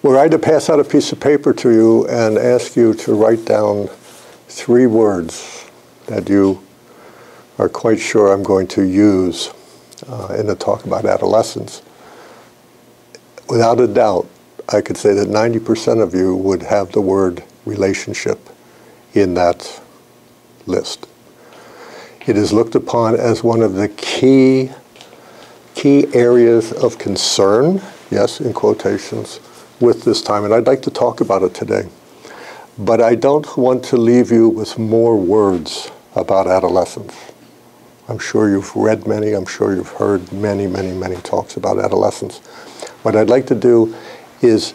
Were I to pass out a piece of paper to you and ask you to write down 3 words that you are quite sure I'm going to use in the talk about adolescence, without a doubt, I could say that 90% of you would have the word relationship in that list. It is looked upon as one of the key areas of concern, yes, in quotations, with this time. And I'd like to talk about it today. But I don't want to leave you with more words about adolescence. I'm sure you've read many, I'm sure you've heard many, many, many talks about adolescence. What I'd like to do is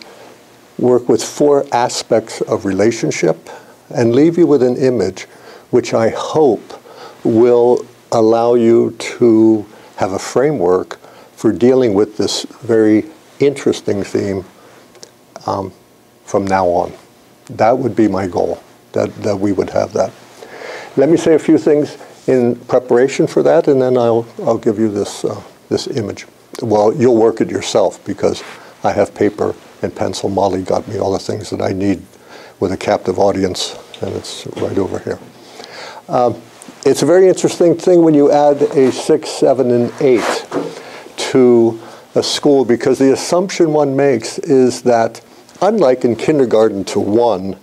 work with 4 aspects of relationship and leave you with an image which I hope will allow you to have a framework for dealing with this very interesting theme from now on. That would be my goal, that we would have that. Let me say a few things in preparation for that, and then I'll give you this, this image. Well, you'll work it yourself because I have paper and pencil. Molly got me all the things that I need with a captive audience, and it's right over here. It's a very interesting thing when you add a 6, 7, and 8 to a school, because the assumption one makes is that, unlike in kindergarten to 1,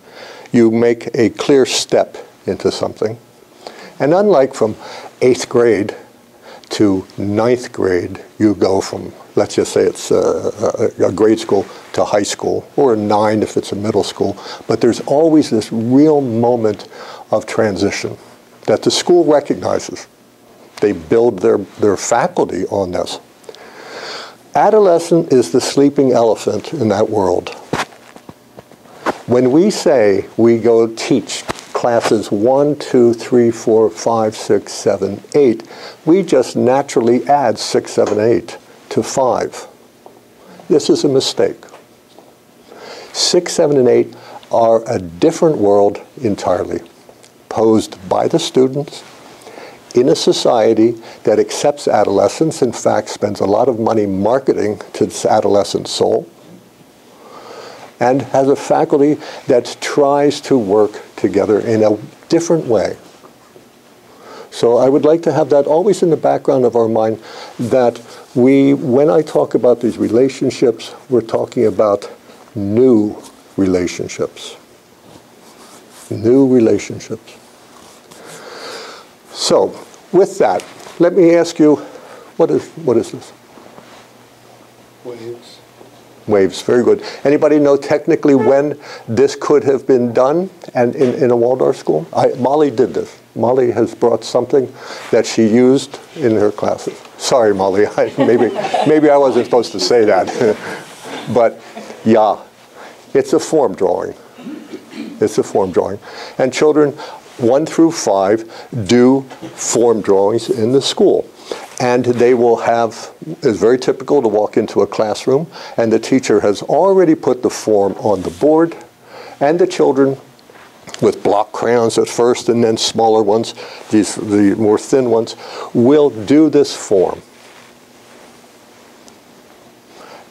you make a clear step into something. And unlike from 8th grade to 9th grade, you go from, let's just say it's a grade school to high school, or a 9 if it's a middle school. But there's always this real moment of transition that the school recognizes. They build their faculty on this. Adolescent is the sleeping elephant in that world. When we say we go teach classes 1, 2, 3, 4, 5, 6, 7, 8, we just naturally add 6, 7, 8 to 5. This is a mistake. 6, 7, and 8 are a different world entirely, posed by the students in a society that accepts adolescence, in fact spends a lot of money marketing to this adolescent soul, and has a faculty that tries to work together in a different way. So I would like to have that always in the background of our mind, that when I talk about these relationships, we're talking about new relationships. New relationships. So, with that, let me ask you, what is this? Waves. Waves, very good. Anybody know technically when this could have been done and in a Waldorf school? Molly did this. Molly has brought something that she used in her classes. Sorry, Molly, maybe I wasn't supposed to say that. But yeah, it's a form drawing. It's a form drawing. And children 1 through 5 do form drawings in the school. And they will have, it's very typical to walk into a classroom and the teacher has already put the form on the board, and the children with block crayons at first and then smaller ones, the more thin ones, will do this form.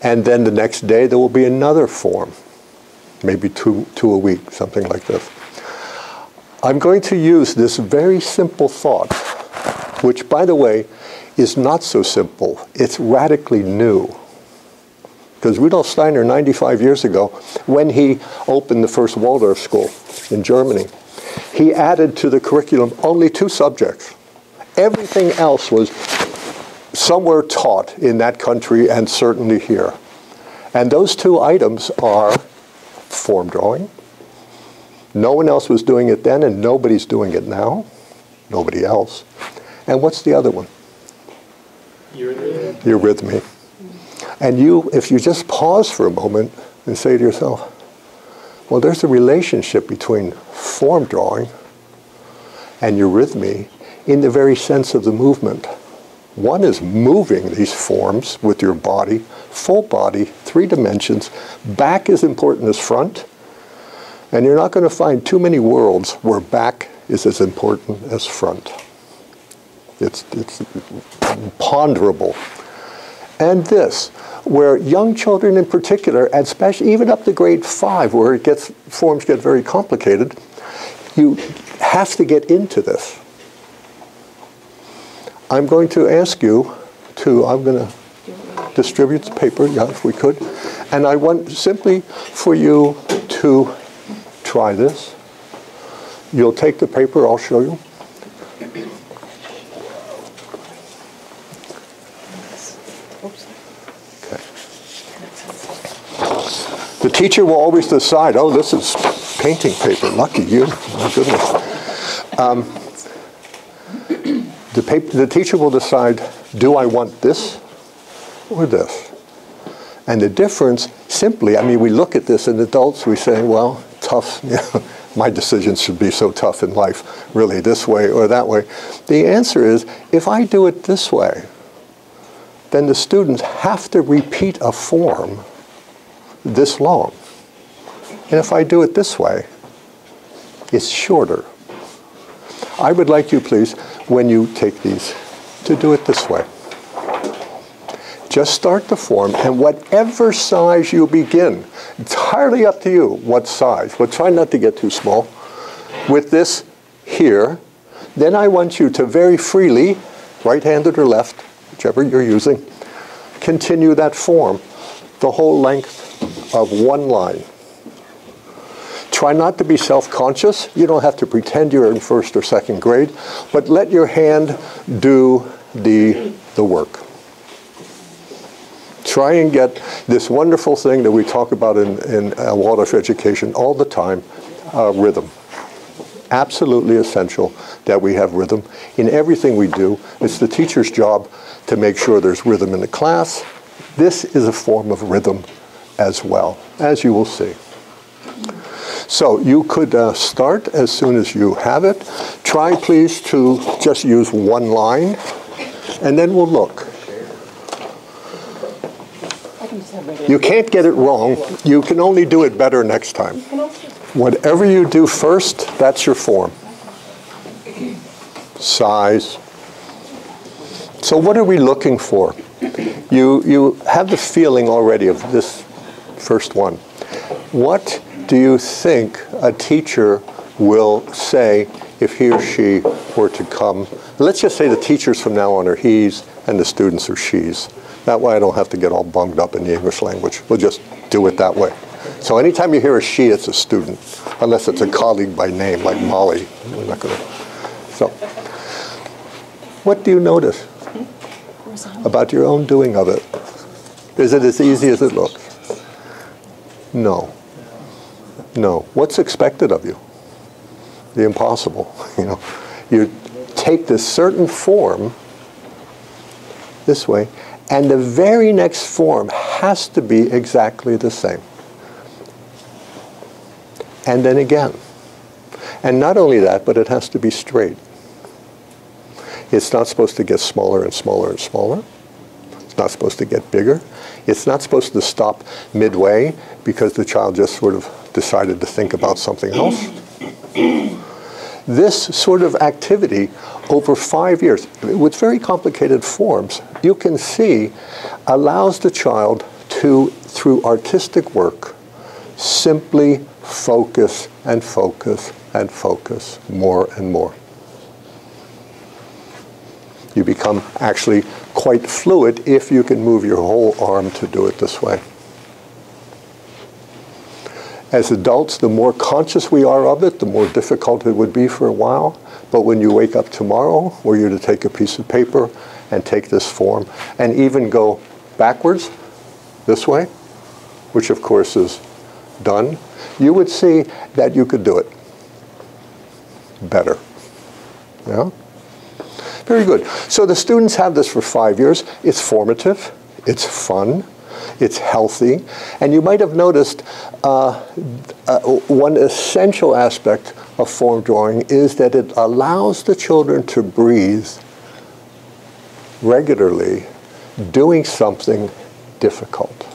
And then the next day there will be another form, maybe two a week, something like this. I'm going to use this very simple thought, which, by the way, is not so simple. It's radically new. Because Rudolf Steiner, 95 years ago, when he opened the first Waldorf school in Germany, he added to the curriculum only 2 subjects. Everything else was somewhere taught in that country and certainly here. And those 2 items are form drawing. No one else was doing it then, and nobody's doing it now. Nobody else. And what's the other one? Eurythmy. And if you just pause for a moment and say to yourself, well, there's a relationship between form drawing and eurythmy in the very sense of the movement. One is moving these forms with your body, full body, 3 dimensions. Back is important as front. And you're not going to find too many worlds where back is as important as front. It's ponderable. And this, where young children in particular, and especially even up to grade 5, where forms get very complicated, you have to get into this. I'm going to ask you to, I'm going to distribute the paper, yeah, if we could. And I want simply for you to try this. You'll take the paper, I'll show you. Okay. The teacher will always decide, oh, this is painting paper, lucky you, my goodness. The teacher will decide, do I want this or this? And the difference, simply, I mean, we look at this in adults, we say, well, tough, you know, my decisions should be so tough in life, really this way or that way. The answer is, if I do it this way, then the students have to repeat a form this long. And if I do it this way, it's shorter. I would like you, please, when you take these, to do it this way. Just start the form, and whatever size you begin, entirely up to you what size, but try not to get too small. With this here, then I want you to very freely, right-handed or left, whichever you're using, continue that form, the whole length of one line. Try not to be self-conscious. You don't have to pretend you're in 1st or 2nd grade, but let your hand do the work. Try and get this wonderful thing that we talk about in Waldorf education all the time, rhythm. Absolutely essential that we have rhythm in everything we do. It's the teacher's job to make sure there's rhythm in the class. This is a form of rhythm as well, as you will see. So you could start as soon as you have it. Try, please, to just use one line, and then we'll look. You can't get it wrong. You can only do it better next time. Whatever you do first, that's your form. Size. So what are we looking for? You have the feeling already of this first one. What do you think a teacher will say if he or she were to come? Let's just say the teachers from now on are he's and the students are she's. That way I don't have to get all bunged up in the English language. We'll just do it that way. So anytime you hear a she, it's a student, unless it's a colleague by name, like Molly. We're not going to. So, what do you notice about your own doing of it? Is it as easy as it looks? No. No. What's expected of you? The impossible. You know, you take this certain form this way, and the very next form has to be exactly the same. And then again. And not only that, but it has to be straight. It's not supposed to get smaller and smaller and smaller. It's not supposed to get bigger. It's not supposed to stop midway because the child just sort of decided to think about something else. This sort of activity over 5 years, with very complicated forms, you can see allows the child to, through artistic work, simply focus and focus and focus more and more. You become actually quite fluid if you can move your whole arm to do it this way. As adults, the more conscious we are of it, the more difficult it would be for a while. But when you wake up tomorrow, were you to take a piece of paper and take this form and even go backwards this way, which of course is done, you would see that you could do it better. Yeah? Very good. So the students have this for 5 years. It's formative. It's fun. It's healthy. And you might have noticed one essential aspect of form drawing is that it allows the children to breathe regularly doing something difficult.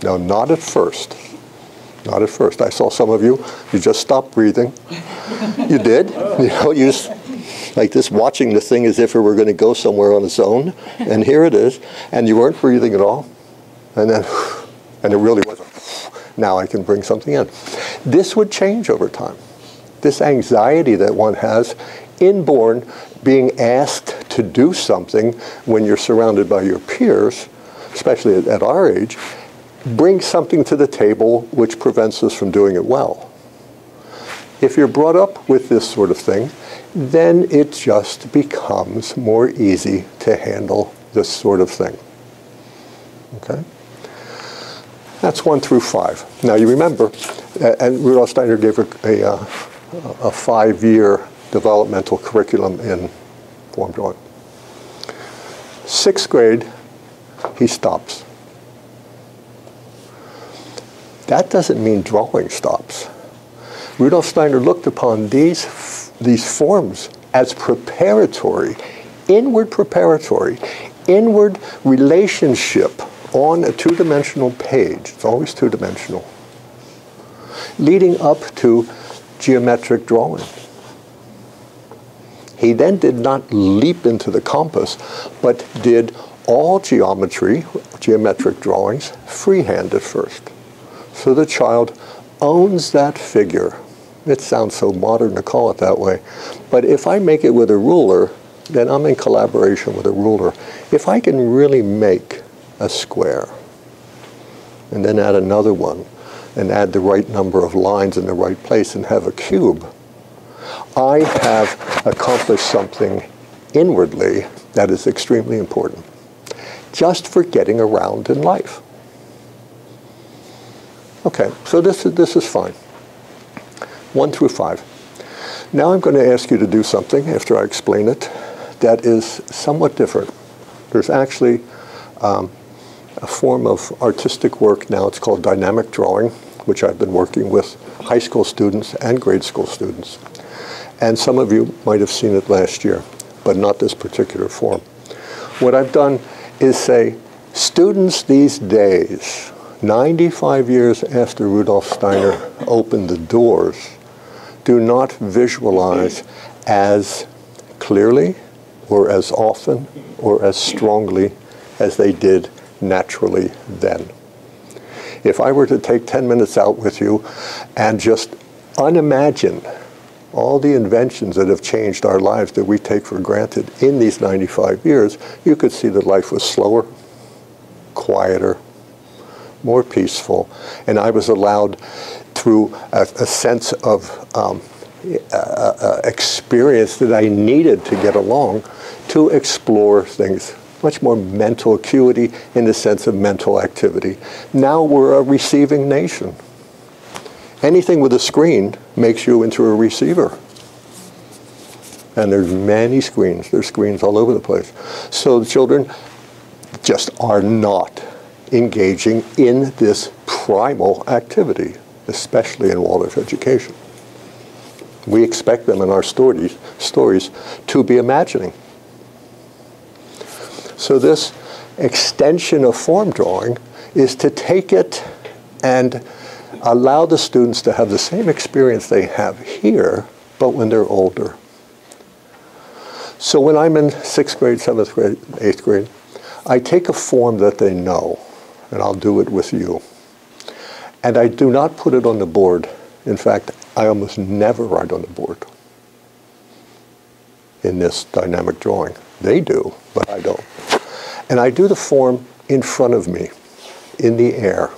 Now, not at first. Not at first. I saw some of you, you just stopped breathing. You did. You know, you just like this, watching the thing as if it were going to go somewhere on its own. And here it is. And you weren't breathing at all. and then, and it really wasn't. Now I can bring something in. This would change over time. This anxiety that one has, inborn, being asked to do something when you're surrounded by your peers, especially at our age, brings something to the table which prevents us from doing it well. If you're brought up with this sort of thing, then it just becomes more easy to handle this sort of thing. Okay? That's 1 through 5. Now you remember, and Rudolf Steiner gave a 5-year developmental curriculum in form drawing. 6th grade, he stops. That doesn't mean drawing stops. Rudolf Steiner looked upon these forms as preparatory, inward relationship on a two-dimensional page. It's always two-dimensional, leading up to geometric drawing. He then did not leap into the compass, but did all geometric drawings, freehand at first. So the child owns that figure. It sounds so modern to call it that way, but if I make it with a ruler, then I'm in collaboration with a ruler. If I can really make a square, and then add another one, and add the right number of lines in the right place and have a cube, I have accomplished something inwardly that is extremely important, just for getting around in life. Okay, so this is fine. 1 through 5. Now I'm going to ask you to do something, after I explain it, that is somewhat different. There's actually a form of artistic work now. It's called dynamic drawing, which I've been working with high school students and grade school students. And some of you might have seen it last year, but not this particular form. What I've done is say, students these days, 95 years after Rudolf Steiner opened the doors, do not visualize as clearly or as often or as strongly as they did naturally then. If I were to take 10 minutes out with you and just unimagine all the inventions that have changed our lives that we take for granted in these 95 years, you could see that life was slower, quieter, more peaceful, and I was allowed through a sense of experience that I needed to get along to explore things. Much more mental acuity in the sense of mental activity. Now we're a receiving nation. Anything with a screen makes you into a receiver. And there's many screens. There's screens all over the place. So the children just are not engaging in this primal activity, especially in Waldorf education. We expect them in our stories to be imagining. So this extension of form drawing is to take it and allow the students to have the same experience they have here, but when they're older. So when I'm in 6th grade, 7th grade, 8th grade, I take a form that they know, and I'll do it with you. And I do not put it on the board. In fact, I almost never write on the board in this dynamic drawing. They do, but I don't. And I do the form in front of me, in the air.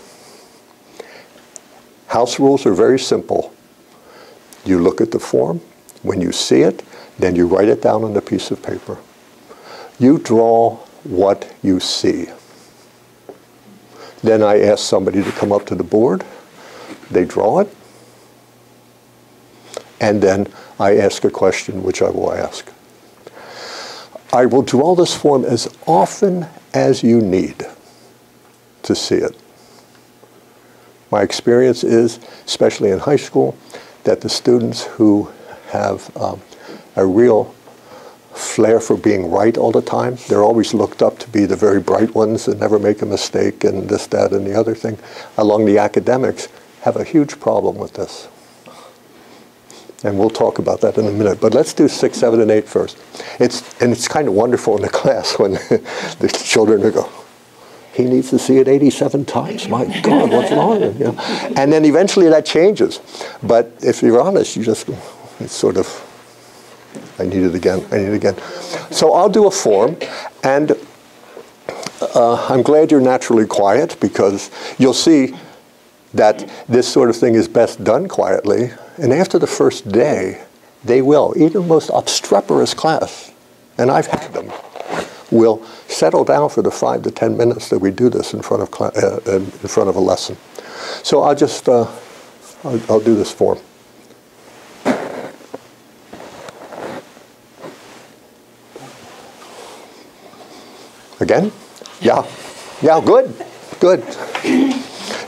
House rules are very simple. You look at the form. When you see it, then you write it down on a piece of paper. You draw what you see. Then I ask somebody to come up to the board. They draw it. And then I ask a question, which I will ask. I will draw this form as often as you need to see it. My experience is, especially in high school, that the students who have a real flair for being right all the time, they're always looked up to be the very bright ones and never make a mistake and this, that, and the other thing, along the academics, have a huge problem with this. And we'll talk about that in a minute. But let's do 6, 7, and 8 first. It's kind of wonderful in the class when the children go, he needs to see it 87 times. My God, what's wrong with him? And then eventually that changes. But if you're honest, you just, it's sort of, I need it again, I need it again. So I'll do a form, and I'm glad you're naturally quiet, because you'll see that this sort of thing is best done quietly. And after the first day, they will, even the most obstreperous class, and I've had them, will settle down for the 5 to 10 minutes that we do this in front of a lesson. So I'll just, I'll do this form. Again? Yeah. Yeah, good. Good.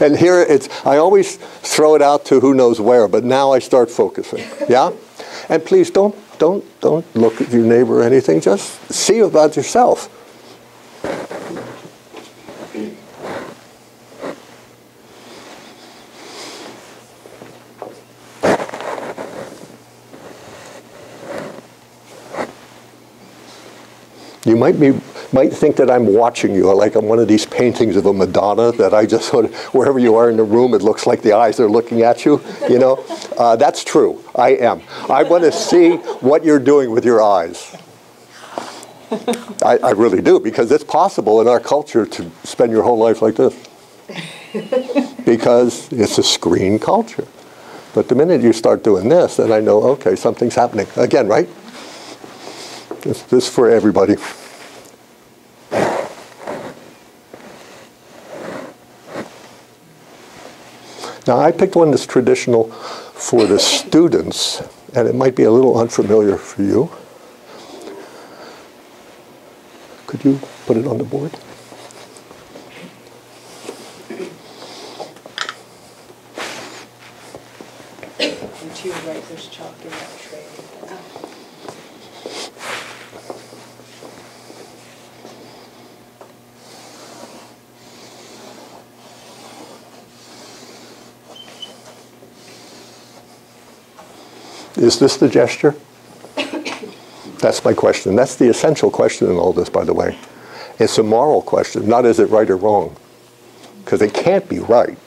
And here it's, I always throw it out to who knows where, but now I start focusing. Yeah? And please don't look at your neighbor or anything. Just see about yourself. You might think that I'm watching you, like I'm one of these paintings of a Madonna that I just sort of, wherever you are in the room, it looks like the eyes are looking at you, you know. That's true, I am. I want to see what you're doing with your eyes. I really do, because it's possible in our culture to spend your whole life like this. Because it's a screen culture. But the minute you start doing this, then I know, okay, something's happening. Again, right? This is for everybody. Now, I picked one that's traditional for the students, and it might be a little unfamiliar for you. Could you put it on the board? And to your right, there's chalk in that tray. Is this the gesture? That's my question. That's the essential question in all this, by the way. It's a moral question, not is it right or wrong. Because it can't be right,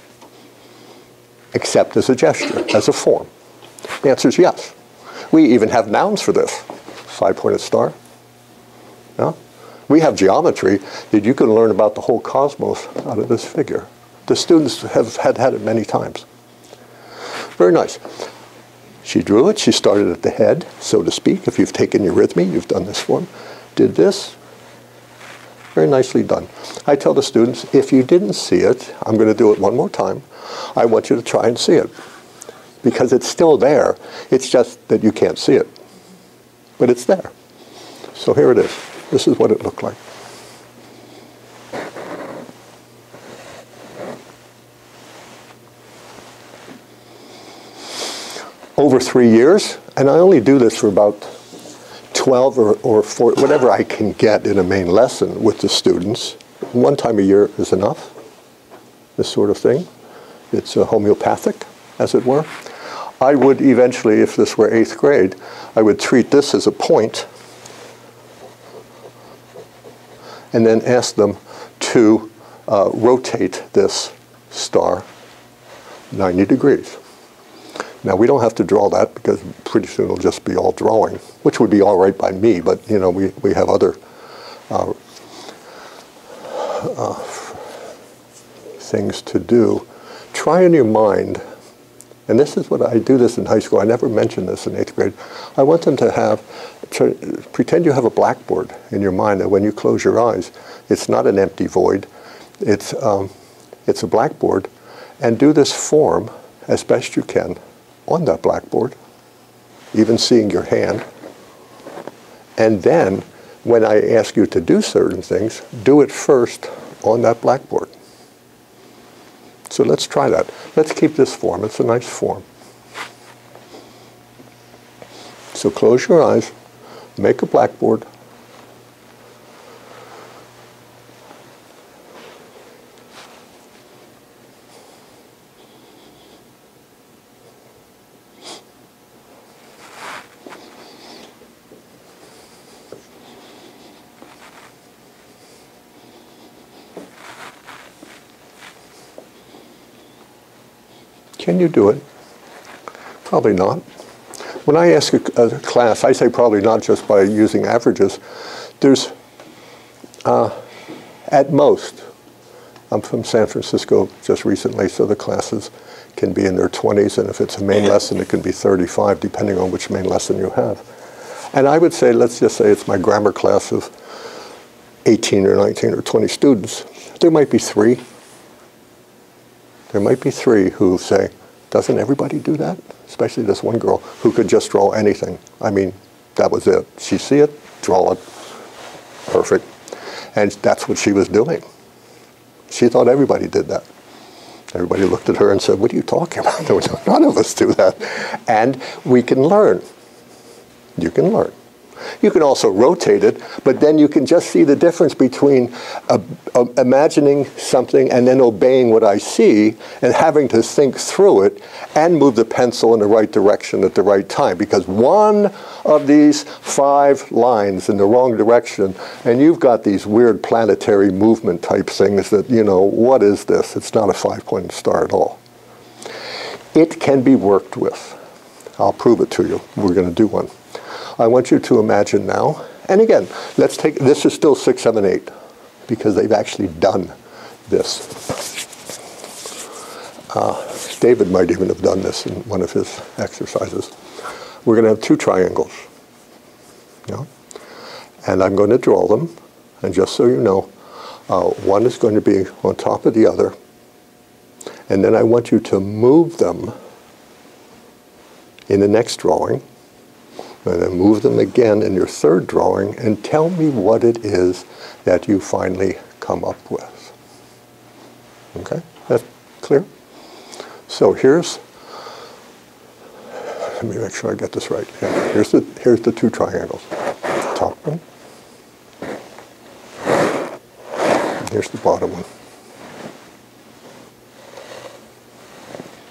except as a gesture, as a form. The answer is yes. We even have nouns for this. 5-pointed star. Yeah? We have geometry that you can learn about the whole cosmos out of this figure. The students have had it many times. Very nice. She drew it. She started at the head, so to speak. If you've taken eurythmy, you've done this form. Did this. Very nicely done. I tell the students, if you didn't see it, I'm going to do it one more time. I want you to try and see it. Because it's still there. It's just that you can't see it. But it's there. So here it is. This is what it looked like. Over 3 years, and I only do this for about 12 or 4, whatever I can get in a main lesson with the students. One time a year is enough, this sort of thing. It's homeopathic, as it were. I would eventually, if this were 8th grade, I would treat this as a point and then ask them to rotate this star 90 degrees. Now, we don't have to draw that because pretty soon it'll just be all drawing, which would be all right by me, but you know, we have other things to do. Try in your mind, and this is what I do this in high school. I never mentioned this in 8th grade. I want them to pretend you have a blackboard in your mind, that when you close your eyes, it's not an empty void. It's a blackboard, and do this form as best you can on that blackboard, even seeing your hand. And then, when I ask you to do certain things, do it first on that blackboard. So let's try that. Let's keep this form. It's a nice form. So close your eyes, make a blackboard. Can you do it? Probably not. When I ask a class, I say probably not just by using averages. There's, at most, I'm from San Francisco just recently, so the classes can be in their 20s, and if it's a main lesson, it can be 35, depending on which main lesson you have. And I would say, let's just say it's my grammar class of 18 or 19 or 20 students. There might be three. There might be three who say, doesn't everybody do that? Especially this one girl who could just draw anything. I mean, that was it. She see it, draw it, perfect. And that's what she was doing. She thought everybody did that. Everybody looked at her and said, what are you talking about? None of us do that. And we can learn. You can learn. You can also rotate it, but then you can just see the difference between imagining something and then obeying what I see and having to think through it and move the pencil in the right direction at the right time. Because one of these 5 lines in the wrong direction, and you've got these weird planetary movement type things that, you know, what is this? It's not a 5-point star at all. It can be worked with. I'll prove it to you. We're going to do one. I want you to imagine now, and again, let's take, this is still 6, 7, 8, because they've actually done this. David might even have done this in one of his exercises. We're going to have 2 triangles, yeah? And I'm going to draw them, and just so you know, one is going to be on top of the other, and then I want you to move them in the next drawing, and then move them again in your 3rd drawing, and tell me what it is that you finally come up with. Okay, that's clear? So here's, let me make sure I get this right. Yeah, here's the 2 triangles. Top one. Here's the bottom one.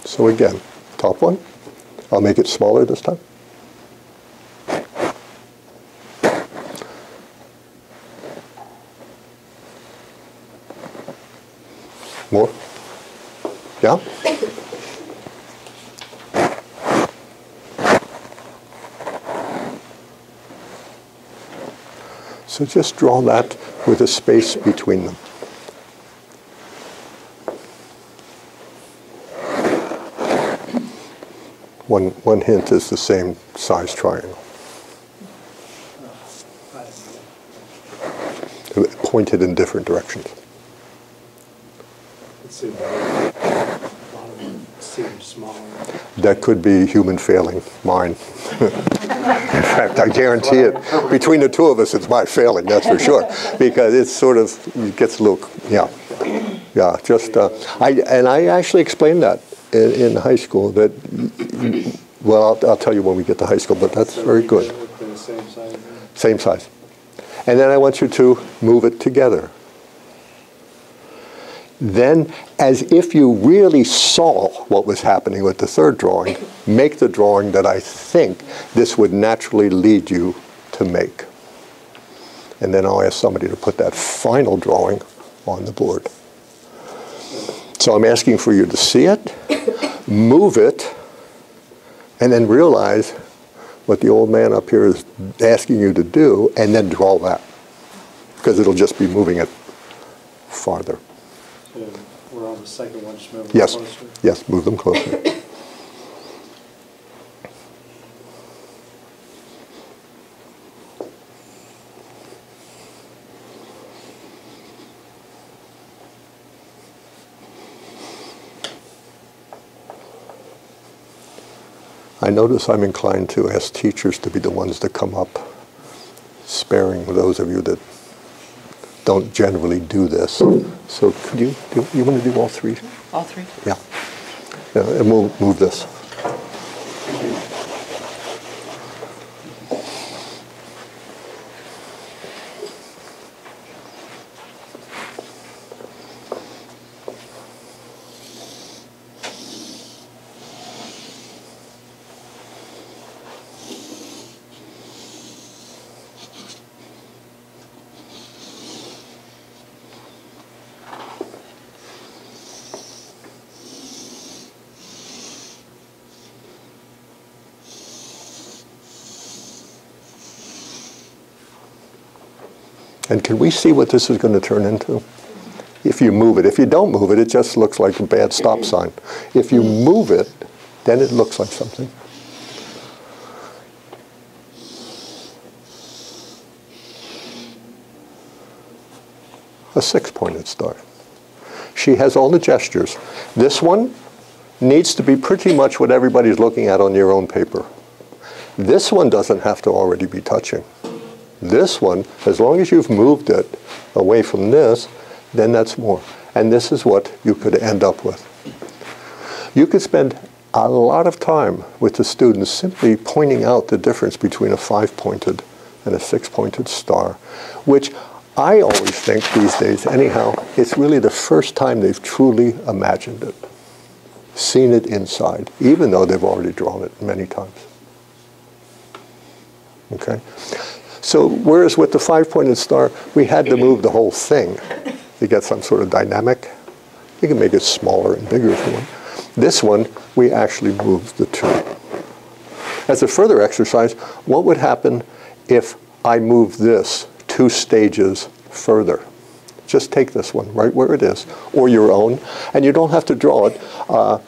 So again, top one. I'll make it smaller this time. More? Yeah? So just draw that with a space between them. One hint is the same size triangle. Pointed in different directions. Seems smaller. That could be human failing, mine. In fact, I guarantee it. Between the 2 of us, it's my failing, that's for sure. Because it's sort of, it gets a little, yeah. Yeah, just, I actually explained that in high school, that, well, I'll tell you when we get to high school, but that's very good. Same size. Same size. And then I want you to move it together. Then, as if you really saw what was happening with the 3rd drawing, make the drawing that I think this would naturally lead you to make. And then I'll ask somebody to put that final drawing on the board. So I'm asking for you to see it, move it, and then realize what the old man up here is asking you to do, and then draw that. Because it'll just be moving it farther. So we're on the second one, just move them Yes. closer. Yes, move them closer. I notice I'm inclined to ask teachers to be the ones that come up, sparing those of you that don't generally do this. So could you want to do all 3? All 3? Yeah. Yeah, and we'll move this. And can we see what this is going to turn into? If you move it. If you don't move it, it just looks like a bad stop sign. If you move it, then it looks like something. A 6-pointed star. She has all the gestures. This one needs to be pretty much what everybody's looking at on your own paper. This one doesn't have to already be touching. This one, as long as you've moved it away from this, then that's more. And this is what you could end up with. You could spend a lot of time with the students simply pointing out the difference between a 5-pointed and a 6-pointed star, which I always think these days, anyhow, it's really the first time they've truly imagined it, seen it inside, even though they've already drawn it many times. Okay? So whereas with the 5-pointed star, we had to move the whole thing to get some sort of dynamic. You can make it smaller and bigger if you want. This one, we actually moved the two. As a further exercise, what would happen if I moved this 2 stages further? Just take this one right where it is, or your own, and you don't have to draw it.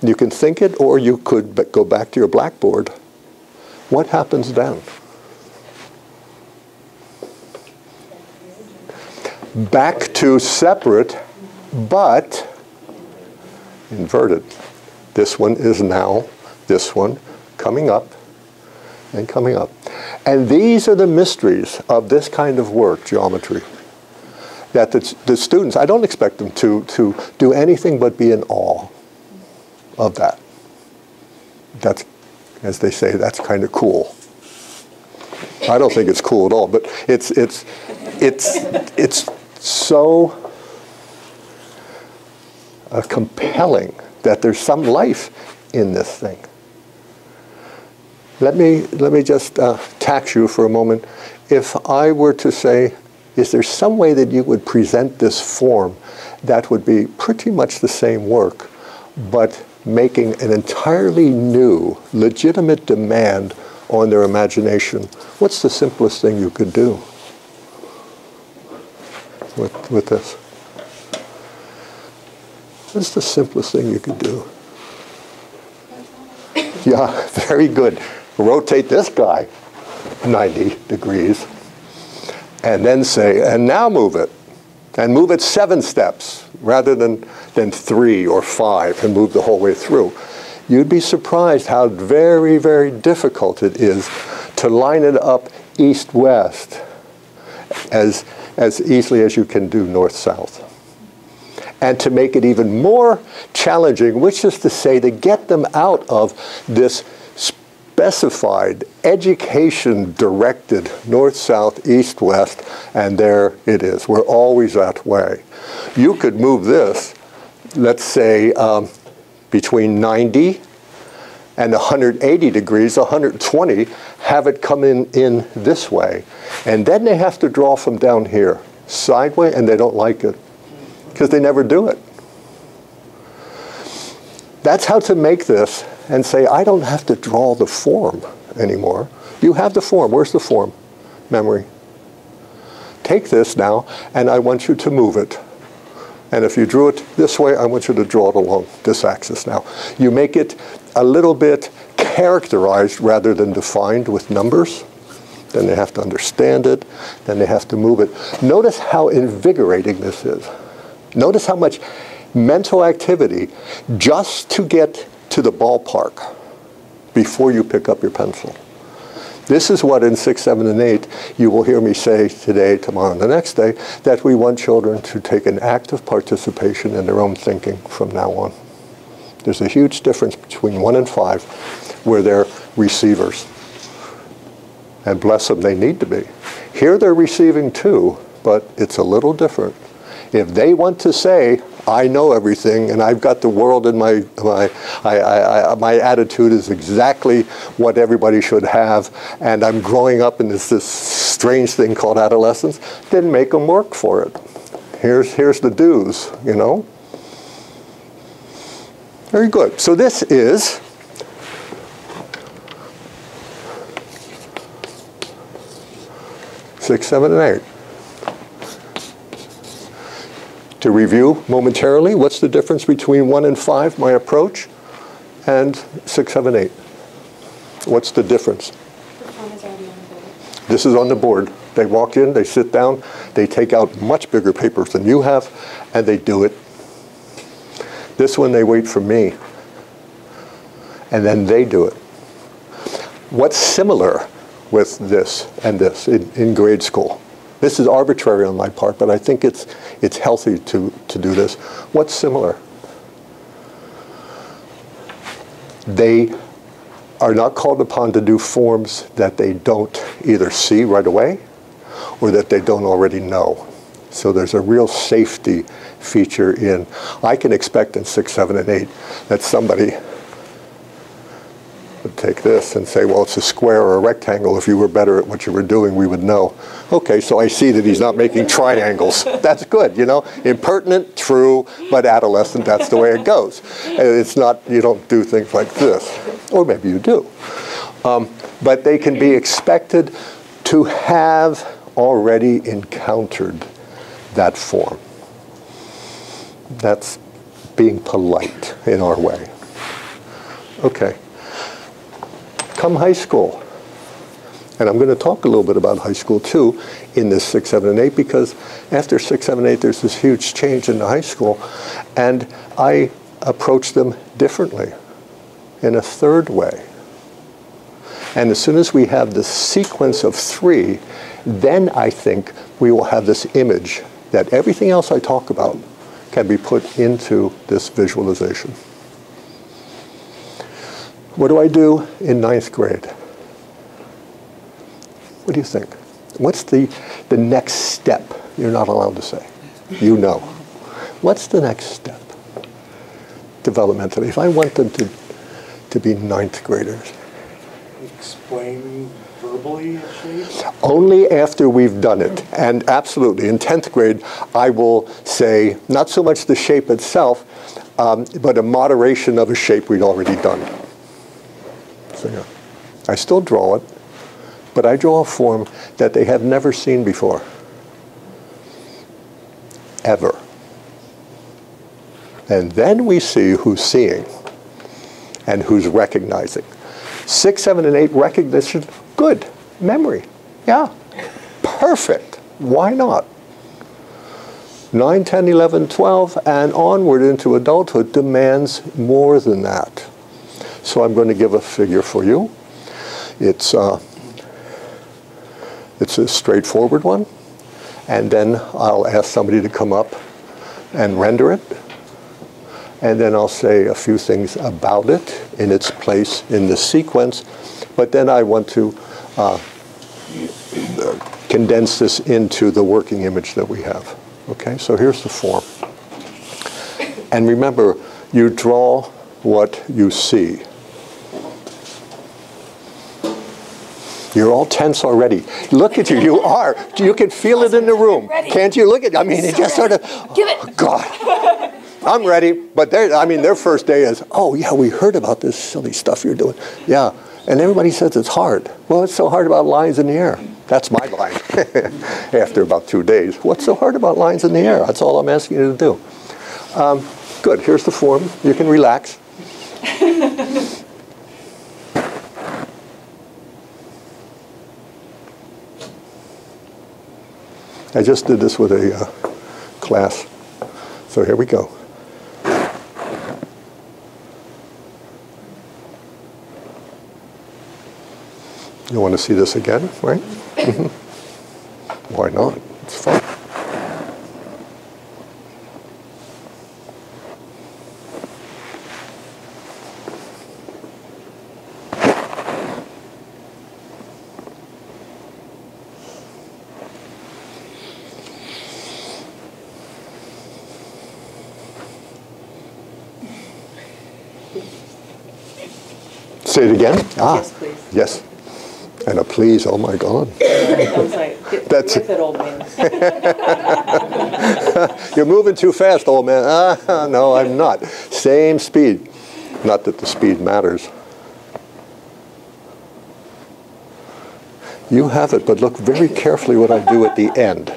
You can think it, or you could go back to your blackboard. What happens then? Back to separate, but inverted. This one is now this one coming up and coming up. And these are the mysteries of this kind of work, geometry, that the students, I don't expect them to do anything but be in awe of that. That's, as they say, that's kind of cool. I don't think it's cool at all, but it's so compelling that there's some life in this thing. Let me just tax you for a moment. If I were to say, is there some way that you would present this form that would be pretty much the same work, but making an entirely new, legitimate demand on their imagination? What's the simplest thing you could do with this? What's the simplest thing you could do? Yeah, very good. Rotate this guy 90 degrees, and then say, and now move it. And move it 7 steps rather than 3 or 5, and move the whole way through. You'd be surprised how very, very difficult it is to line it up east-west as easily as you can do north-south. And to make it even more challenging, which is to say to get them out of this specified, education-directed north, south, east, west, and there it is. We're always that way. You could move this, let's say, between 90 and 180 degrees, 120, have it come in this way. And then they have to draw from down here, sideways, and they don't like it, because they never do it. That's how to make this and say, I don't have to draw the form anymore. You have the form. Where's the form? Memory. Take this now, and I want you to move it. And if you drew it this way, I want you to draw it along this axis now. You make it a little bit characterized rather than defined with numbers. Then they have to understand it. Then they have to move it. Notice how invigorating this is. Notice how much mental activity just to get to the ballpark before you pick up your pencil. This is what in 6, 7, and 8 you will hear me say today, tomorrow, and the next day, that we want children to take an active participation in their own thinking from now on. There's a huge difference between 1 and 5 where they're receivers. And bless them, they need to be. Here they're receiving too, but it's a little different. If they want to say, I know everything, and I've got the world in my attitude is exactly what everybody should have, and I'm growing up in this strange thing called adolescence, then make them work for it. Here's the dues, you know. Very good. So this is six, 7, and 8. To review momentarily, what's the difference between 1 and 5, my approach, and 6, 7, 8? What's the difference? The form is already on the board. This is on the board. They walk in, they sit down, they take out much bigger papers than you have, and they do it. This one, they wait for me, and then they do it. What's similar with this and this in grade school? This is arbitrary on my part, but I think it's healthy to do this. What's similar? They are not called upon to do forms that they don't either see right away or that they don't already know. So there's a real safety feature in, I can expect in 6, 7, and 8 that somebody would take this and say, well, it's a square or a rectangle. If you were better at what you were doing, we would know. Okay, so I see that he's not making triangles. That's good, you know. Impertinent, true, but adolescent, that's the way it goes. It's not, you don't do things like this. Or maybe you do. But they can be expected to have already encountered that form. That's being polite in our way. Okay. Come high school. And I'm going to talk a little bit about high school too in this 6, 7, and 8 because after 6, 7, 8 there's this huge change in the high school and I approach them differently in a third way. And as soon as we have the sequence of 3, then I think we will have this image that everything else I talk about can be put into this visualization. What do I do in 9th grade? What do you think? What's the next step? You're not allowed to say. You know. What's the next step developmentally? If I want them to be 9th graders. Explain verbally a shape? Only after we've done it. And absolutely, in 10th grade, I will say, not so much the shape itself, but a moderation of a shape we'd already done. So yeah, I still draw it, but I draw a form that they have never seen before. Ever. And then we see who's seeing and who's recognizing. 6, 7, and 8 recognition, good. Memory, yeah. Perfect. Why not? 9, 10, 11, 12, and onward into adulthood demands more than that. So I'm going to give a figure for you. It's a straightforward one. And then I'll ask somebody to come up and render it. And then I'll say a few things about it in its place in the sequence. But then I want to condense this into the working image that we have. Okay, so here's the form. And remember, you draw what you see. You're all tense already. Look at you, you are. You can feel it in the room. Can't you? Look at, I mean, it just sort of, Give it. oh, God. I'm ready, but their first day is, oh yeah, we heard about this silly stuff you're doing. Yeah, and everybody says it's hard. Well, it's so hard about lines in the air. That's my line after about 2 days. What's so hard about lines in the air? That's all I'm asking you to do. Good, here's the form. You can relax. I just did this with a class. So here we go. You want to see this again, right? Mm-hmm. Why not? It's fun. Say it again? Yes, please. Yes. And a please, oh my God. I was like, get That's with it, old man. You're moving too fast, old man. No, I'm not. Same speed. Not that the speed matters. You have it, but look very carefully what I do at the end.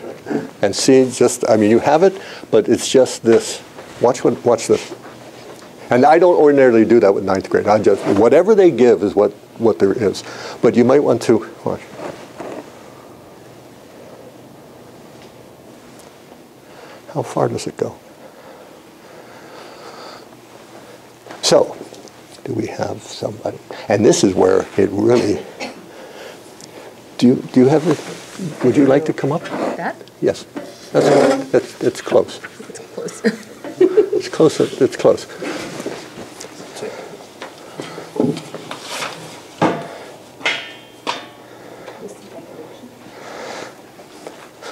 And see, just, I mean, you have it, but it's just this. Watch this. And I don't ordinarily do that with ninth grade. I just, whatever they give is what there is. But you might want to, watch. How far does it go? So, do we have somebody? And this is where it really, do you have it? Would you like to come up? That? Yes. It's close. It's close. It's close. It's close.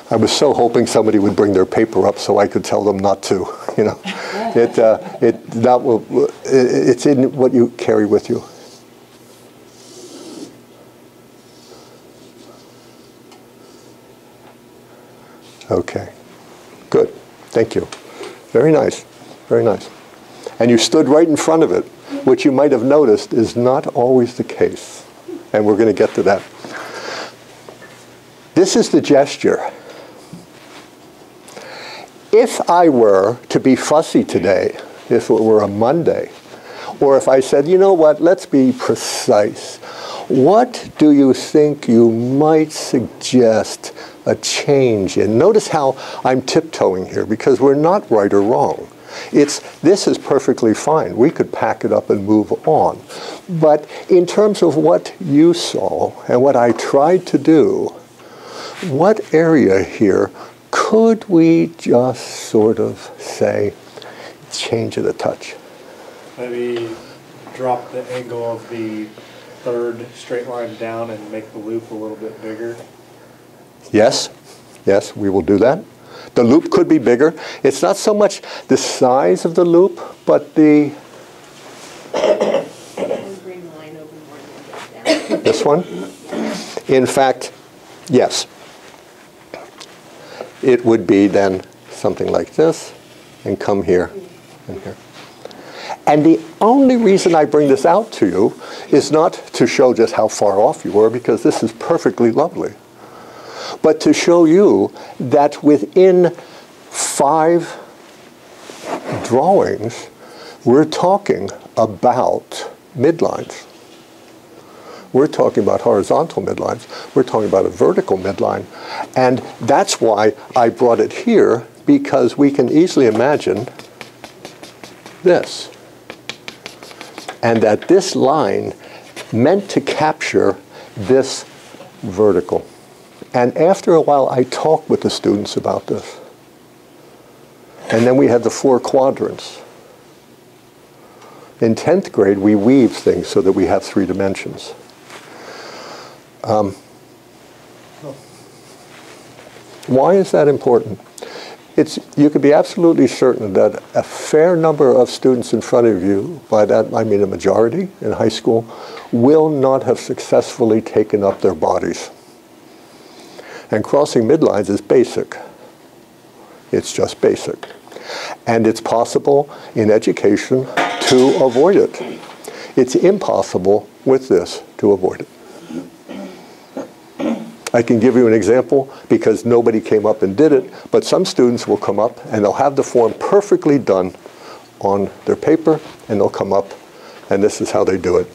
I was so hoping somebody would bring their paper up so I could tell them not to. You know, it's in what you carry with you. Okay, good. Thank you. Very nice. Very nice. And you stood right in front of it, which you might have noticed is not always the case. And we're going to get to that. This is the gesture. If I were to be fussy today, if it were a Monday, or if I said, you know what, let's be precise. What do you think you might suggest a change in? Notice how I'm tiptoeing here, because we're not right or wrong. This is perfectly fine. We could pack it up and move on. But in terms of what you saw and what I tried to do, what area here could we just sort of say, change it a touch? Maybe drop the angle of the third straight line down and make the loop a little bit bigger. Yes, yes, we will do that. The loop could be bigger. It's not so much the size of the loop, but the... Bring the line over more than that down. This one? In fact, yes. It would be then something like this, and come here and here. And the only reason I bring this out to you is not to show just how far off you were, because this is perfectly lovely, but to show you that within 5 drawings, we're talking about midlines. We're talking about horizontal midlines. We're talking about a vertical midline. And that's why I brought it here, because we can easily imagine this. And that this line meant to capture this vertical. And after a while, I talked with the students about this. And then we had the 4 quadrants. In 10th grade, we weave things so that we have 3 dimensions. Why is that important? You could be absolutely certain that a fair number of students in front of you, by that I mean a majority in high school, will not have successfully taken up their bodies. And crossing midlines is basic. It's just basic. And it's possible in education to avoid it. It's impossible with this to avoid it. I can give you an example because nobody came up and did it, but some students will come up and they'll have the form perfectly done on their paper, and they'll come up, and this is how they do it.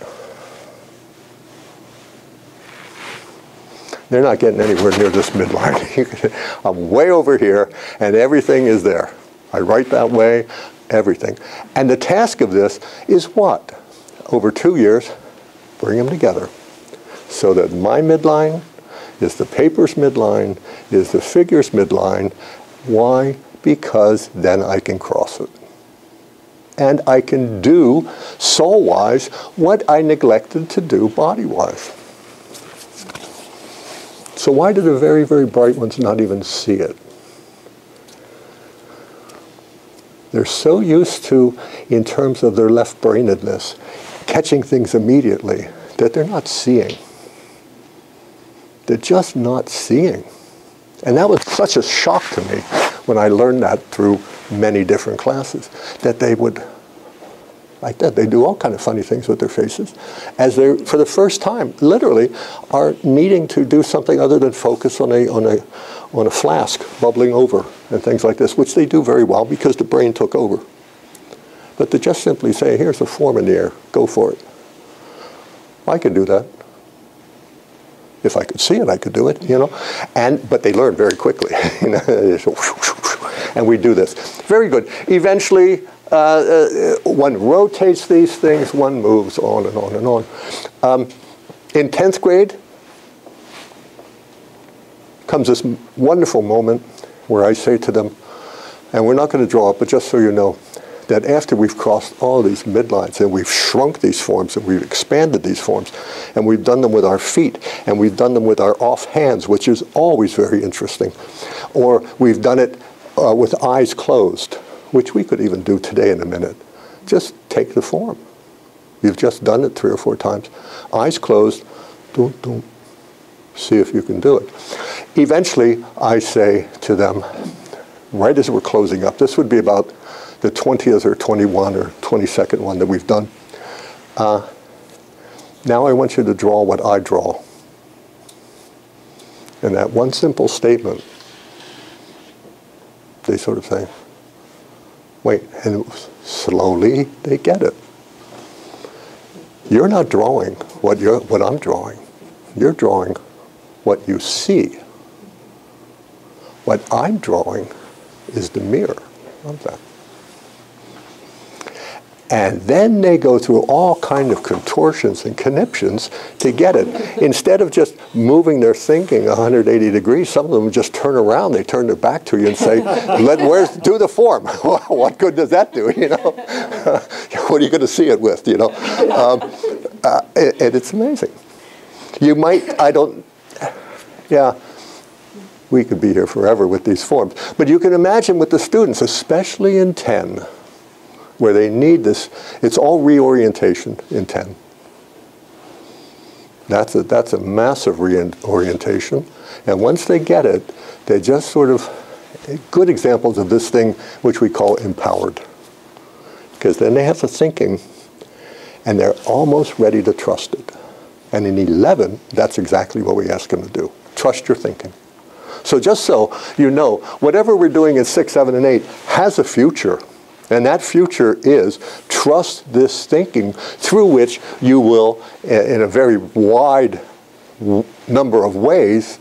They're not getting anywhere near this midline. I'm way over here, and everything is there. I write that way, everything. And the task of this is what? Over 2 years, bring them together so that my midline is the paper's midline, is the figure's midline. Why? Because then I can cross it. And I can do soul-wise what I neglected to do body-wise. So why do the very, very bright ones not even see it? They're so used to, in terms of their left-brainedness, catching things immediately, that they're not seeing. They're just not seeing. And that was such a shock to me when I learned that through many different classes, that they would like that. They do all kind of funny things with their faces as they, for the first time, literally, are needing to do something other than focus on a flask bubbling over and things like this, which they do very well because the brain took over. But to just simply say, here's a form in the air, go for it. I could do that. If I could see it, I could do it, you know. But they learn very quickly. You know? And we do this. Very good. Eventually, one rotates these things, one moves on and on and on. In 10th grade comes this wonderful moment where I say to them, and we're not going to draw it, but just so you know, that after we've crossed all these midlines and we've shrunk these forms and we've expanded these forms and we've done them with our feet and we've done them with our off hands, which is always very interesting, or we've done it with eyes closed, which we could even do today in a minute. Just take the form. You've just done it 3 or 4 times. Eyes closed, don't. See if you can do it. Eventually, I say to them, right as we're closing up, this would be about the 20th or 21 or 22nd one that we've done. Now I want you to draw what I draw. And that one simple statement, they sort of say, wait, and slowly they get it. You're not drawing what I'm drawing. You're drawing what you see. What I'm drawing is the mirror of that. And then they go through all kind of contortions and conniptions to get it. Instead of just moving their thinking 180 degrees, some of them just turn around, they turn their back to you and say, do the form. What good does that do, you know? What are you going to see it with, you know? And it's amazing. You might, yeah, we could be here forever with these forms. But you can imagine with the students, especially in 10, where they need this, it's all reorientation in 10. That's a massive reorientation. And once they get it, they just sort of, good examples of this thing which we call empowered. Because then they have the thinking, and they're almost ready to trust it. And in 11, that's exactly what we ask them to do. Trust your thinking. So just so you know, whatever we're doing in 6, 7, and 8 has a future. And that future is trust this thinking through which you will, in a very wide number of ways,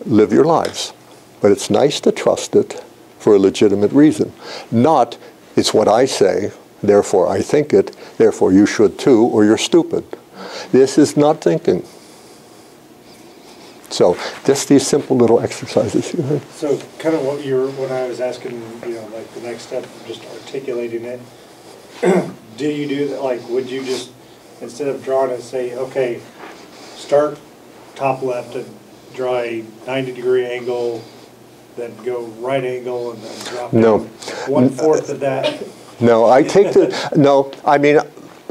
live your lives. But it's nice to trust it for a legitimate reason. Not, it's what I say, therefore I think it, therefore you should too, or you're stupid. This is not thinking. So just these simple little exercises. So kind of when I was asking, you know, like the next step, just articulating it, do you do that, like, would you just, instead of drawing it, say, okay, start top left and draw a 90-degree angle, then go right angle and then drop no. 1/4 of that? No, I take the, no, I mean,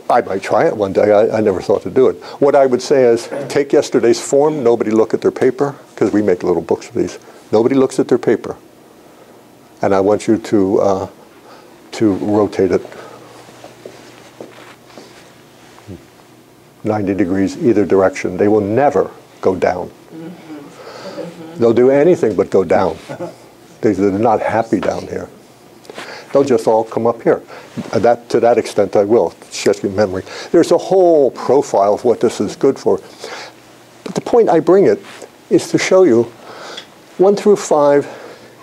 I might try it one day. I never thought to do it. What I would say is, take yesterday's form, nobody look at their paper, because we make little books of these. Nobody looks at their paper. And I want you to rotate it 90 degrees either direction. They will never go down. They'll do anything but go down. They're not happy down here. They'll just all come up here. To that extent I will, just your memory. There's a whole profile of what this is good for. But the point I bring it is to show you 1 through 5,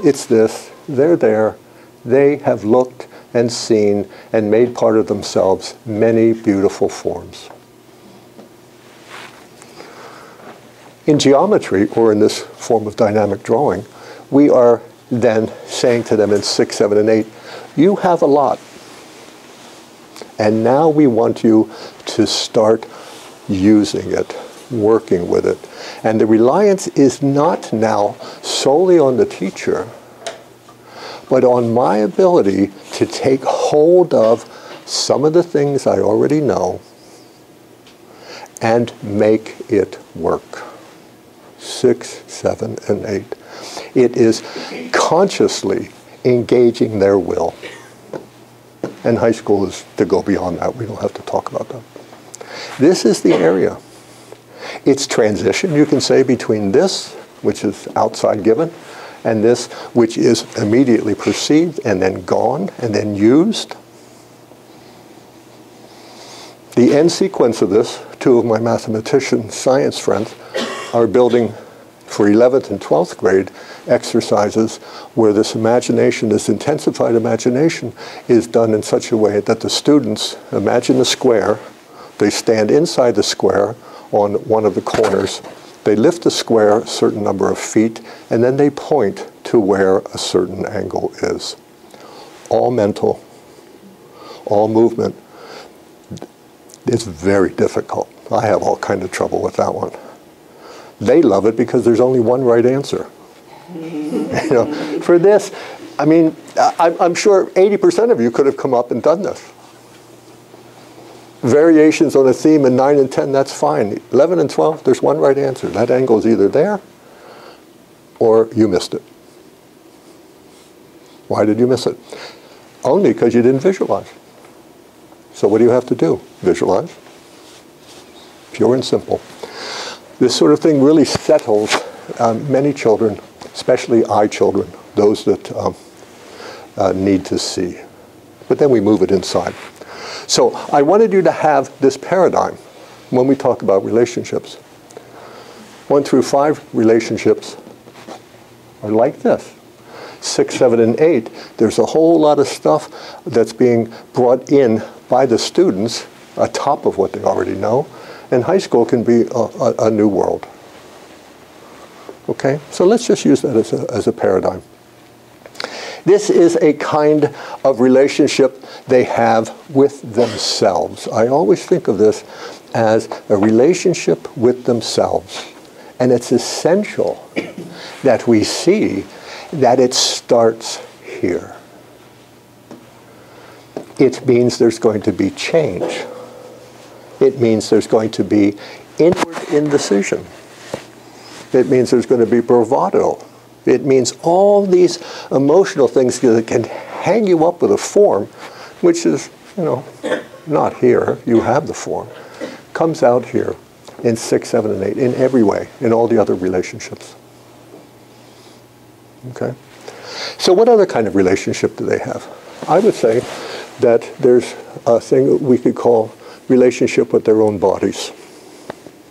it's this, they're there, they have looked and seen and made part of themselves many beautiful forms. In geometry, or in this form of dynamic drawing, we are then saying to them in 6, 7, and 8, you have a lot. And now we want you to start using it, working with it. And the reliance is not now solely on the teacher, but on my ability to take hold of some of the things I already know and make it work. 6, 7, and 8. It is consciously engaging their will. And high school is to go beyond that. We don't have to talk about that. This is the area. It's transition, you can say, between this, which is outside given, and this, which is immediately perceived and then gone and then used. The end sequence of this, two of my mathematician science friends are building for 11th and 12th grade exercises where this imagination, this intensified imagination, is done in such a way that the students imagine a square, they stand inside the square on one of the corners, they lift the square a certain number of feet, and then they point to where a certain angle is. All mental, all movement. It's very difficult. I have all kind of trouble with that one. They love it because there's only one right answer. You know, for this, I mean, I'm sure 80% of you could have come up and done this. Variations on a theme in 9 and 10, that's fine. 11 and 12, there's one right answer. That angle is either there or you missed it. Why did you miss it? Only because you didn't visualize. So what do you have to do? Visualize. Pure and simple. This sort of thing really settles many children, especially eye children, those that need to see. But then we move it inside. So I wanted you to have this paradigm when we talk about relationships. 1 through 5 relationships are like this. 6, 7, and 8, there's a whole lot of stuff that's being brought in by the students on top of what they already know. And high school can be a new world. Okay? So let's just use that as a paradigm. This is a kind of relationship they have with themselves. I always think of this as a relationship with themselves. And it's essential that we see that it starts here. It means there's going to be change. It means there's going to be inward indecision. It means there's going to be bravado. It means all these emotional things that can hang you up with a form, which is, you know, not here. You have the form. Comes out here in 6, 7, and 8, in every way, in all the other relationships. Okay? So what other kind of relationship do they have? I would say that there's a thing that we could call relationship with their own bodies.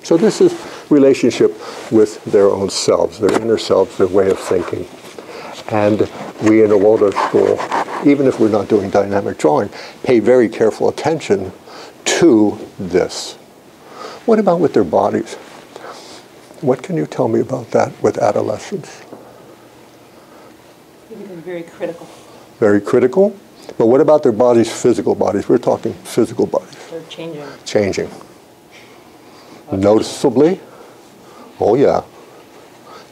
So this is relationship with their own selves, their inner selves, their way of thinking. And we in a Waldorf school, even if we're not doing dynamic drawing, pay very careful attention to this. What about with their bodies? What can you tell me about that with adolescents? They're very critical. Very critical? But what about their bodies, physical bodies? We're talking physical bodies. They're changing. Changing. Noticeably? Oh yeah.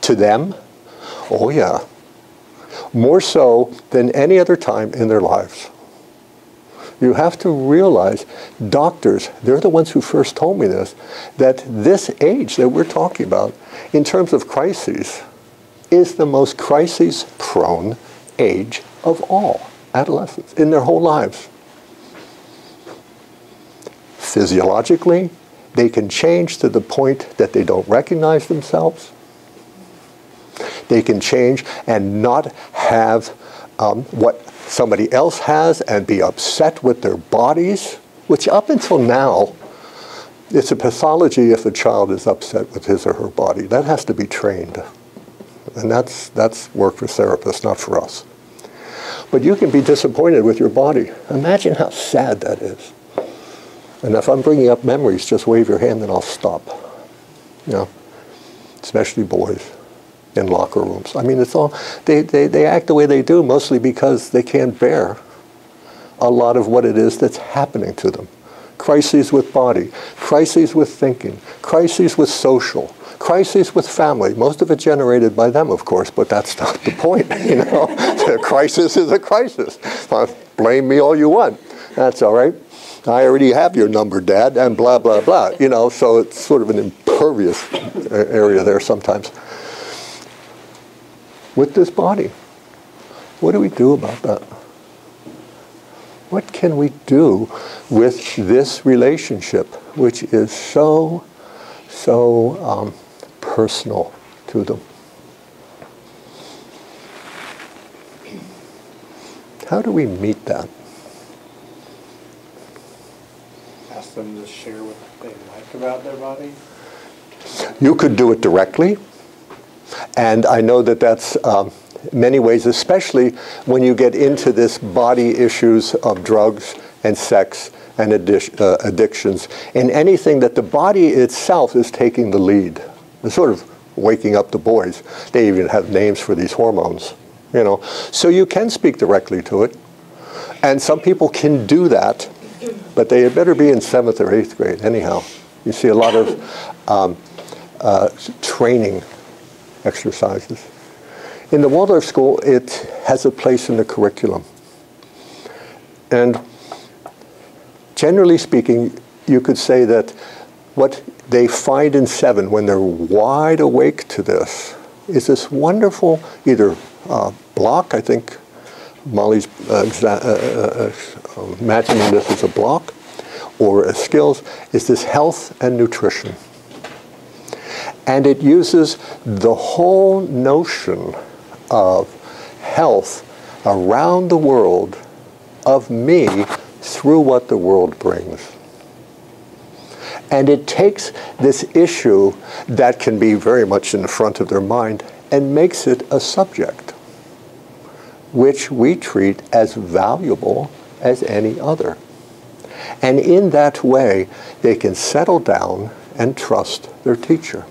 To them? Oh yeah. More so than any other time in their lives. You have to realize, doctors, they're the ones who first told me this, that this age that we're talking about, in terms of crises, is the most crisis-prone age of all adolescents in their whole lives. Physiologically, they can change to the point that they don't recognize themselves. They can change and not have what somebody else has and be upset with their bodies, which up until now, it's a pathology if a child is upset with his or her body. That has to be trained. And that's work for therapists, not for us. But you can be disappointed with your body. Imagine how sad that is. And if I'm bringing up memories, just wave your hand and I'll stop. You know, especially boys in locker rooms. I mean, it's all, they act the way they do mostly because they can't bear a lot of what it is that's happening to them. Crises with body, crises with thinking, crises with social, crises with family. Most of it generated by them, of course, but that's not the point, you know. The crisis is a crisis. Blame me all you want. That's all right. I already have your number, Dad, and blah, blah, blah. You know, so it's sort of an impervious area there sometimes. With this body, what do we do about that? What can we do with this relationship, which is so personal to them? How do we meet that? Ask them to share what they like about their body. You could do it directly, and I know that that's many ways, especially when you get into this body issues of drugs and sex and addictions, and anything that the body itself is taking the lead. It's sort of waking up the boys. They even have names for these hormones, you know. So you can speak directly to it, and some people can do that, but they had better be in 7th or 8th grade anyhow. You see a lot of training exercises. In the Waldorf school, it has a place in the curriculum. And generally speaking, you could say that what they find in 7 when they're wide awake to this is this wonderful either block, I think Molly's imagining this as a block, or skills, is this health and nutrition. And it uses the whole notion of health around the world, of me, through what the world brings. And it takes this issue that can be very much in the front of their mind and makes it a subject, which we treat as valuable as any other. And in that way, they can settle down and trust their teacher.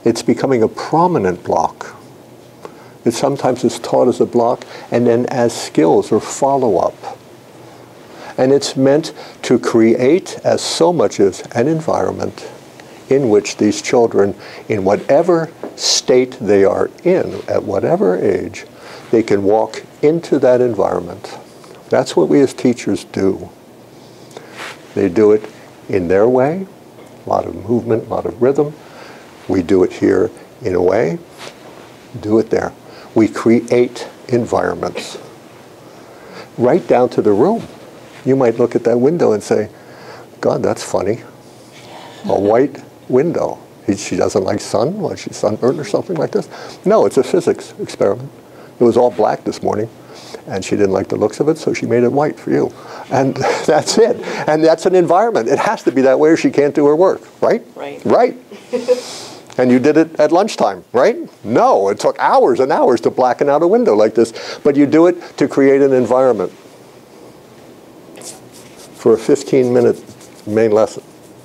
It's becoming a prominent block. It sometimes is taught as a block and then as skills or follow-up. And it's meant to create, as so much as an environment in which these children, in whatever state they are in, at whatever age, they can walk into that environment. That's what we as teachers do. They do it in their way, a lot of movement, a lot of rhythm. We do it here in a way, do it there. We create environments. Right down to the room. You might look at that window and say, God, that's funny. A white window. She doesn't like sun? Why, she's sunburned or something like this? No, it's a physics experiment. It was all black this morning, and she didn't like the looks of it, so she made it white for you. And that's it. And that's an environment. It has to be that way or she can't do her work, right? Right. Right. And you did it at lunchtime, right? No, it took hours and hours to blacken out a window like this. But you do it to create an environment for a 15-minute main lesson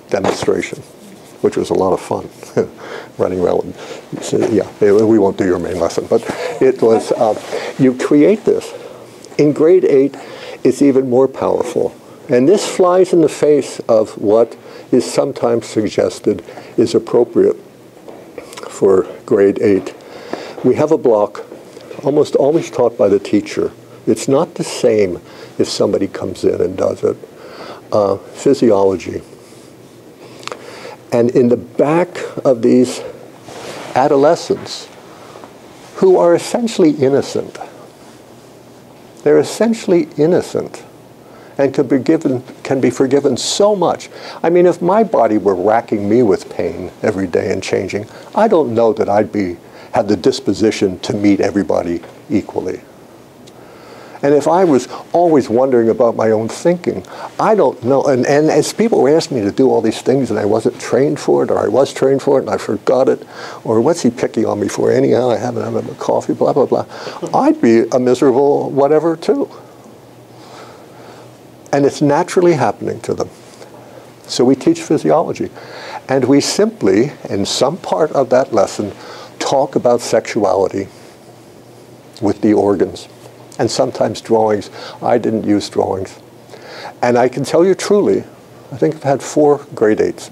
demonstration, which was a lot of fun, running around. Yeah, we won't do your main lesson, but it was, you create this. In grade 8, it's even more powerful. And this flies in the face of what is sometimes suggested is appropriate for grade 8. We have a block almost always taught by the teacher. It's not the same if somebody comes in and does it. Physiology. And in the back of these adolescents who are essentially innocent, they're essentially innocent and can be forgiven so much. I mean, if my body were racking me with pain every day and changing, I don't know that I'd have the disposition to meet everybody equally. And if I was always wondering about my own thinking, I don't know. And as people were asking me to do all these things and I wasn't trained for it, or I was trained for it and I forgot it, or what's he picking on me for anyhow, I haven't had a coffee, blah, blah, blah, I'd be a miserable whatever too. And it's naturally happening to them. So we teach physiology. And we simply, in some part of that lesson, talk about sexuality with the organs. And sometimes drawings. I didn't use drawings. And I can tell you truly, I think I've had 4 grade 8s.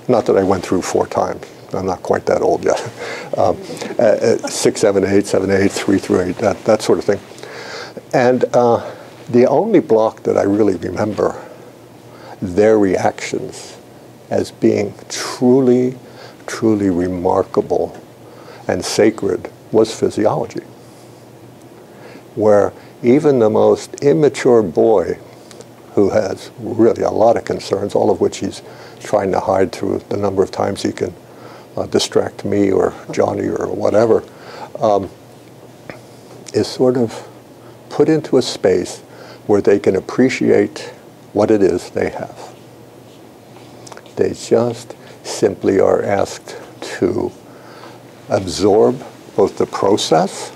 Not that I went through 4 times. I'm not quite that old yet. 6, 7, 8, 7, 8, 3 through 8, that sort of thing. And the only block that I really remember their reactions as being truly, truly remarkable and sacred was physiology, where even the most immature boy who has really a lot of concerns, all of which he's trying to hide through the number of times he can distract me or Johnny or whatever, is sort of put into a space where they can appreciate what it is they have. They just simply are asked to absorb both the process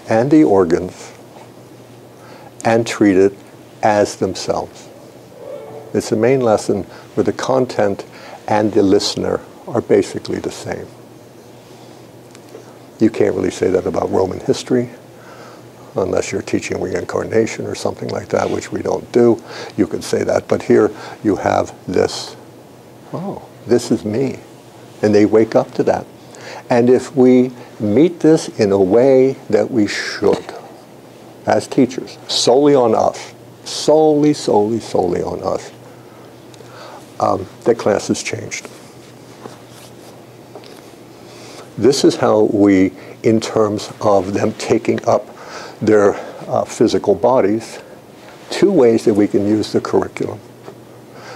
and the organs and treat it as themselves. It's the main lesson where the content and the listener are basically the same. You can't really say that about Roman history unless you're teaching reincarnation or something like that, which we don't do. You could say that, but here you have this, oh, this is me. And they wake up to that. And if we meet this in a way that we should, as teachers, solely on us, solely on us, the class has changed. This is how we, in terms of them taking up their physical bodies, two ways that we can use the curriculum.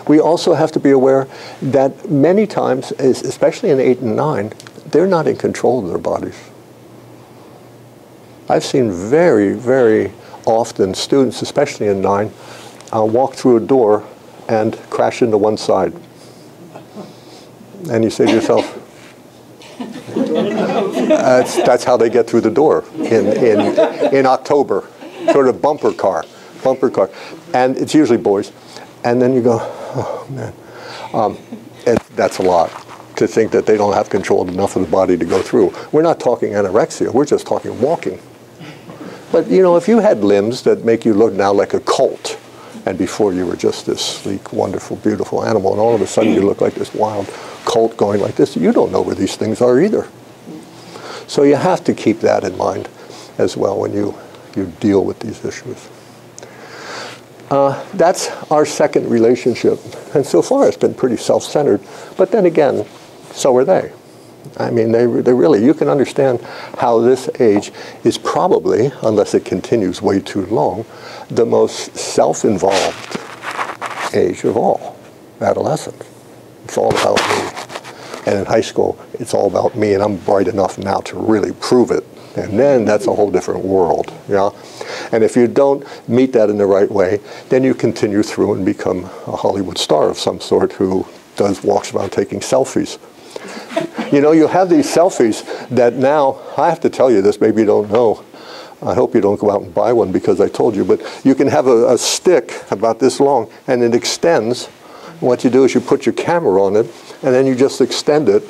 We also have to be aware that many times, especially in 8 and 9, they're not in control of their bodies. I've seen very often students, especially in 9, walk through a door and crash into one side. And you say to yourself, that's how they get through the door in October, sort of bumper car. And it's usually boys. And then you go, oh man, that's a lot to think that they don't have control enough of the body to go through. We're not talking anorexia, we're just talking walking. But you know, if you had limbs that make you look now like a colt, and before you were just this sleek, wonderful, beautiful animal, and all of a sudden you look like this wild colt going like this, you don't know where these things are either. So you have to keep that in mind as well when you deal with these issues. That's our second relationship. And so far it's been pretty self-centered, but then again, so are they. I mean, they really, you can understand how this age is probably, unless it continues way too long, the most self-involved age of all, adolescence. It's all about me. And in high school, it's all about me, and I'm bright enough now to really prove it. And then that's a whole different world, yeah? And if you don't meet that in the right way, then you continue through and become a Hollywood star of some sort who walks around taking selfies. You know, you have these selfies that now, I have to tell you this, maybe you don't know. I hope you don't go out and buy one because I told you, but you can have a stick about this long and it extends. What you do is you put your camera on it and then you just extend it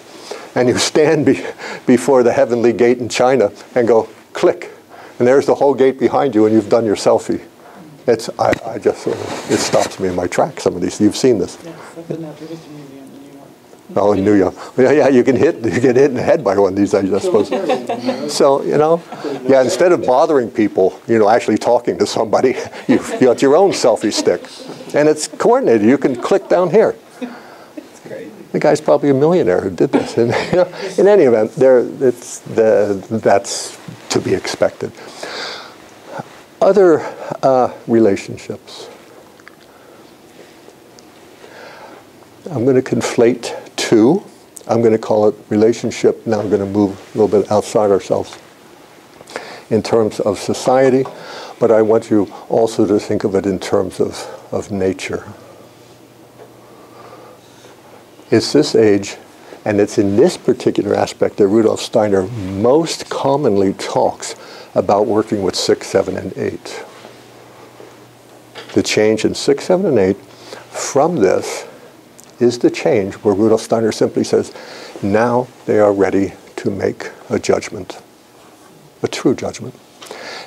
and you stand before the heavenly gate in China and go click. And there's the whole gate behind you and you've done your selfie. I just, it stops me in my tracks, some of these. You've seen this. Yes, I've been at the History Museum in New York. Oh, in New York. Yeah, you get hit in the head by one of these, I suppose. So, you know, yeah, instead of bothering people, you know, actually talking to somebody, you got your own selfie stick. And it's coordinated. You can click down here. It's crazy. The guy's probably a millionaire who did this. And, you know, in any event, that's to be expected. Other relationships. I'm going to conflate two. I'm going to call it relationship. Now I'm going to move a little bit outside ourselves in terms of society, but I want you also to think of it in terms of nature. It's this age, and it's in this particular aspect that Rudolf Steiner most commonly talks about working with 6, 7, and 8. The change in 6, 7, and 8 from this is the change where Rudolf Steiner simply says, now they are ready to make a judgment, a true judgment.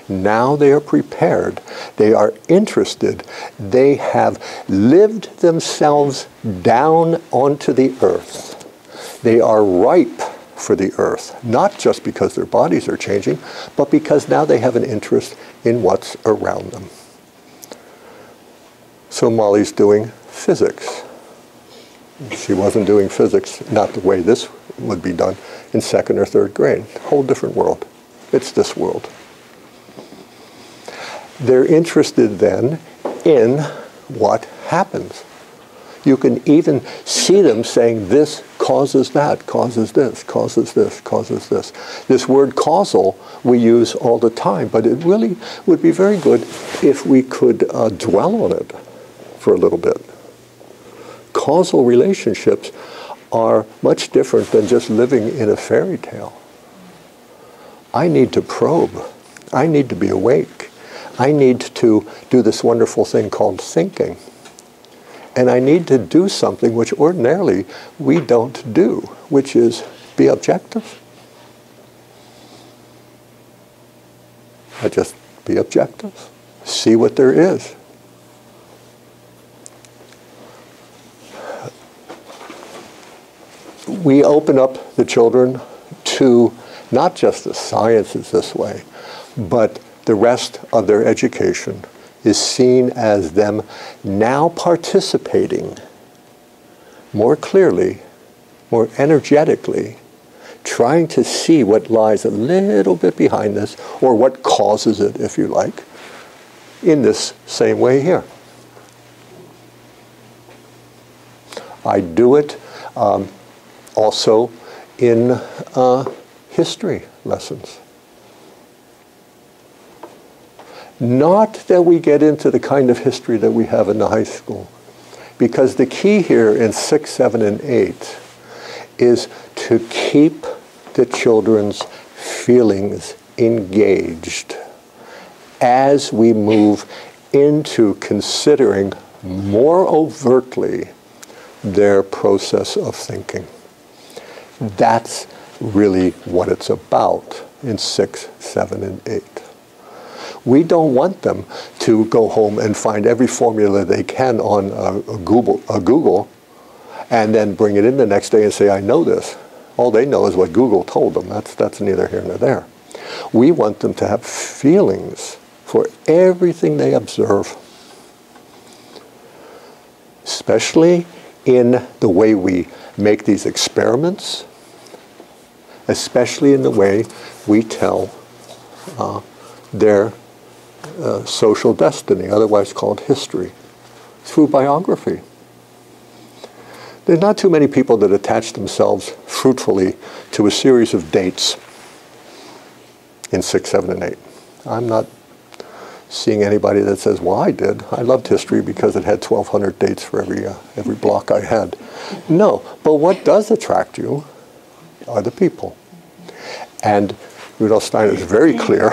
Now they are prepared, they are interested, they have lived themselves down onto the earth. They are ripe for the earth, not just because their bodies are changing, but because now they have an interest in what's around them. So Molly's doing physics. She wasn't doing physics, not the way this would be done, in 2nd or 3rd grade. Whole different world. It's this world. They're interested then in what happens. You can even see them saying this causes that, causes this, causes this, causes this. This word causal we use all the time, but it really would be very good if we could dwell on it for a little bit. Causal relationships are much different than just living in a fairy tale. I need to probe. I need to be awake. I need to do this wonderful thing called thinking. And I need to do something which ordinarily we don't do, which is be objective. I just be objective. See what there is. We open up the children to not just the sciences this way, but the rest of their education is seen as them now participating more clearly, more energetically, trying to see what lies a little bit behind this, or what causes it, if you like, in this same way here. I do it also in history lessons. Not that we get into the kind of history that we have in the high school, because the key here in 6, 7, and 8 is to keep the children's feelings engaged as we move into considering more overtly their process of thinking. That's really what it's about in 6, 7, and 8. We don't want them to go home and find every formula they can on Google and then bring it in the next day and say, I know this. All they know is what Google told them. That's neither here nor there. We want them to have feelings for everything they observe, especially in the way we make these experiments, especially in the way we tell their social destiny, otherwise called history, through biography. There are not too many people that attach themselves fruitfully to a series of dates in 6, 7, and 8. I'm not seeing anybody that says, well, I did. I loved history because it had 1,200 dates for every block I had. No, but what does attract you are the people. And Rudolf Steiner is very clear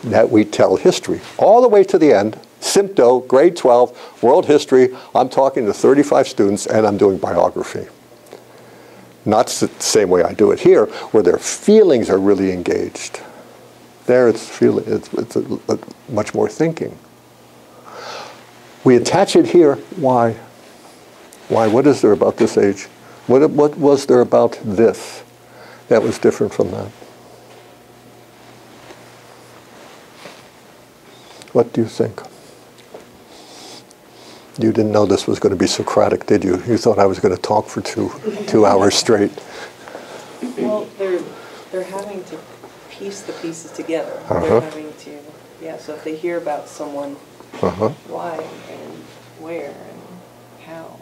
that we tell history all the way to the end. Sympto, grade 12, world history. I'm talking to 35 students and I'm doing biography. Not the same way I do it here, where their feelings are really engaged. There it's much more thinking. We attach it here. Why? Why? What is there about this age? What was there about this that was different from that? What do you think? You didn't know this was going to be Socratic, did you? You thought I was going to talk for two hours straight. Well, they're having to piece the pieces together. Uh-huh. They're having to, yeah, so if they hear about someone, Uh-huh. why and where and how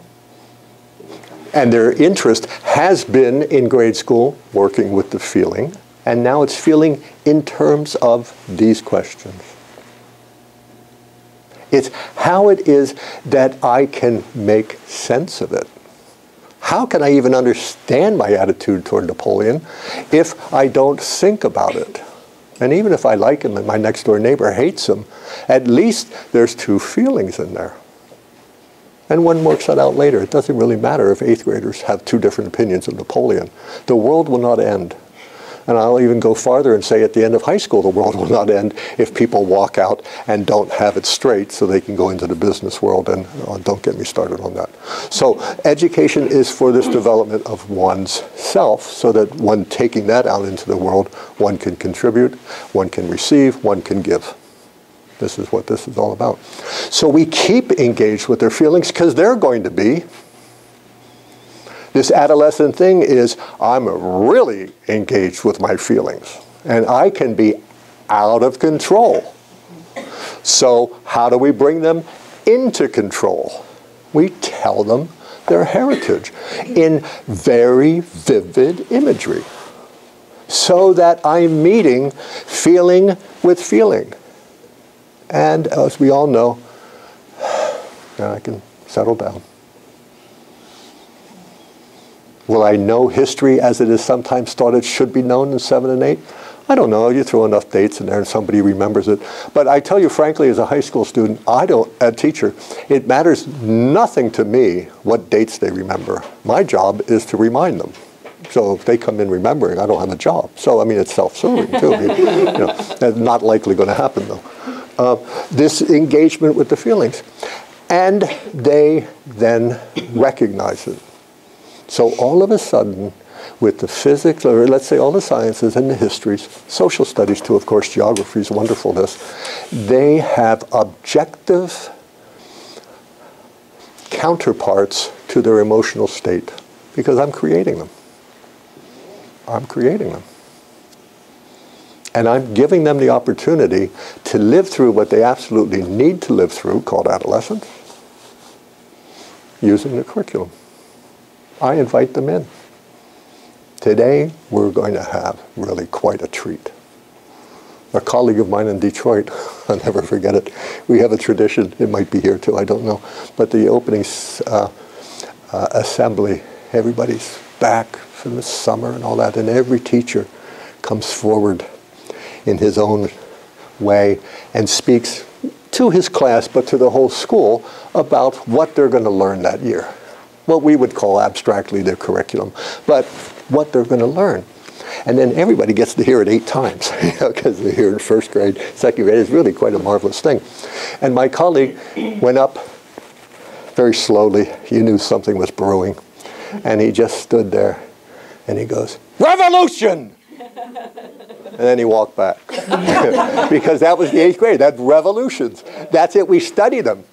did they come to And their interest has been in grade school working with the feeling, and now it's feeling in terms of these questions. It's how it is that I can make sense of it. How can I even understand my attitude toward Napoleon if I don't think about it? And even if I like him and my next door neighbor hates him, at least there's two feelings in there. And one works that out later. It doesn't really matter if 8th graders have two different opinions of Napoleon. The world will not end. And I'll even go farther and say at the end of high school, the world will not end if people walk out and don't have it straight so they can go into the business world. And don't get me started on that. So education is for this development of one's self, so that one taking that out into the world, one can contribute, one can receive, one can give. This is what this is all about. So we keep engaged with their feelings because they're going to be. This adolescent thing is, I'm really engaged with my feelings. And I can be out of control. So how do we bring them into control? We tell them their heritage in very vivid imagery, so that I'm meeting feeling with feeling. And as we all know, now I can settle down. Will I know history as it is sometimes thought it should be known in 7 and 8? I don't know. You throw enough dates in there and somebody remembers it. But I tell you frankly, as a high school student, a teacher, it matters nothing to me what dates they remember. My job is to remind them. So if they come in remembering, I don't have a job. So, I mean, it's self-serving, too. That's not likely going to happen, though. This engagement with the feelings. And they then recognize it. So all of a sudden, with the physics, or let's say all the sciences and the histories, social studies too, of course, geography is wonderfulness, they have objective counterparts to their emotional state, because I'm creating them. I'm creating them. And I'm giving them the opportunity to live through what they absolutely need to live through, called adolescence, using the curriculum. I invite them in. Today, we're going to have really quite a treat. A colleague of mine in Detroit, I'll never forget it, we have a tradition, it might be here too, I don't know, but the opening assembly, everybody's back from the summer and all that, and every teacher comes forward in his own way and speaks to his class, but to the whole school, about what they're going to learn that year. What we would call abstractly their curriculum, but what they're going to learn. And then everybody gets to hear it 8 times, because they hear it in first grade, second grade. It's really quite a marvelous thing. And my colleague went up very slowly. You knew something was brewing. And he just stood there, and he goes, "Revolution!" And then he walked back. Because that was the 8th grade. That's revolutions. That's it. We study them.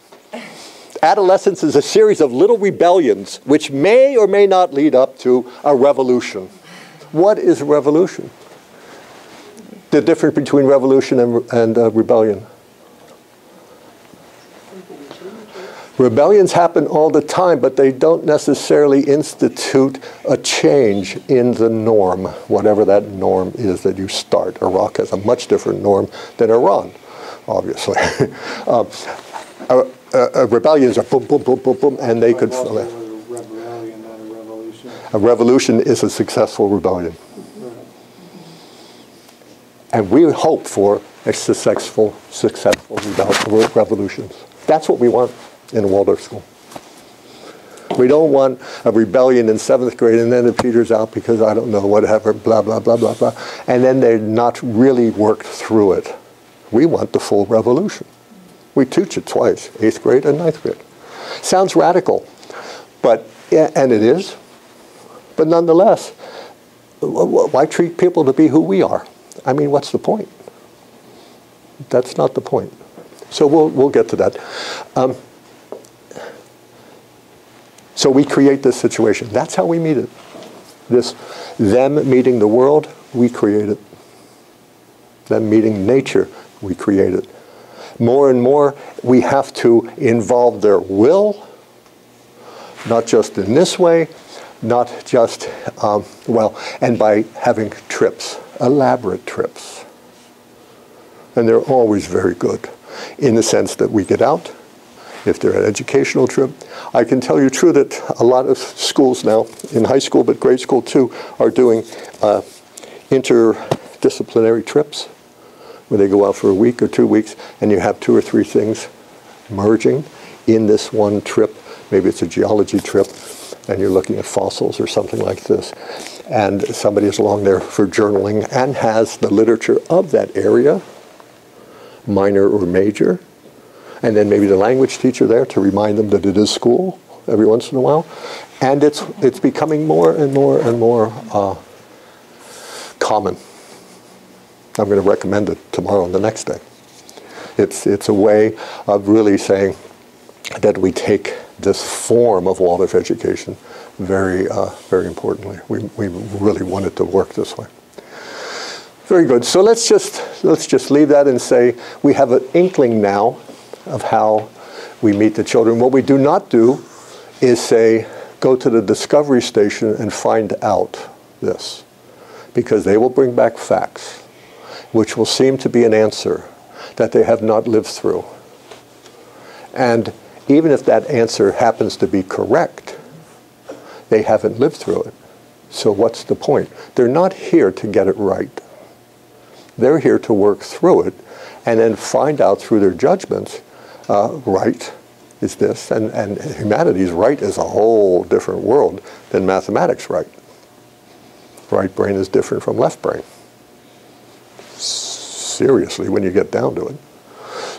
Adolescence is a series of little rebellions which may or may not lead up to a revolution. What is a revolution? The difference between revolution and rebellion. Rebellions happen all the time, but they don't necessarily institute a change in the norm, whatever that norm is that you start. Iraq has a much different norm than Iran, obviously. Rebellions are boom, boom, boom, boom, boom, and they could... A rebellion, not a revolution. A revolution is a successful rebellion. Right. And we hope for a successful revolutions. That's what we want in a Waldorf school. We don't want a rebellion in 7th grade and then it peters out because I don't know, whatever, blah, blah, blah, blah, blah. And then they're not really worked through it. We want the full revolution. We teach it twice, 8th grade and 9th grade. Sounds radical, but, yeah, and it is. But nonetheless, why treat people to be who we are? I mean, what's the point? That's not the point. So we'll get to that. So we create this situation. That's how we meet it. Them meeting the world, we create it. Them meeting nature, we create it. More and more, we have to involve their will, not just in this way, not just, and by having trips, elaborate trips. And they're always very good in the sense that we get out. If they're an educational trip, I can tell you true that a lot of schools now, in high school but grade school too, are doing interdisciplinary trips where they go out for a week or 2 weeks and you have 2 or 3 things merging in this one trip. Maybe it's a geology trip and you're looking at fossils or something like this. And somebody is along there for journaling and has the literature of that area, minor or major. And then maybe the language teacher there to remind them that it is school every once in a while. And it's becoming more and more and more common. I'm going to recommend it tomorrow and the next day. It's a way of really saying that we take this form of Waldorf education very, very importantly. We really want it to work this way. Very good. So let's just leave that and say we have an inkling now of how we meet the children. What we do not do is say, go to the discovery station and find out this, because they will bring back facts, which will seem to be an answer that they have not lived through. And even if that answer happens to be correct, they haven't lived through it. So what's the point? They're not here to get it right. They're here to work through it and then find out through their judgments, right is this, and humanities right is a whole different world than mathematics right. Right brain is different from left brain. Seriously, when you get down to it.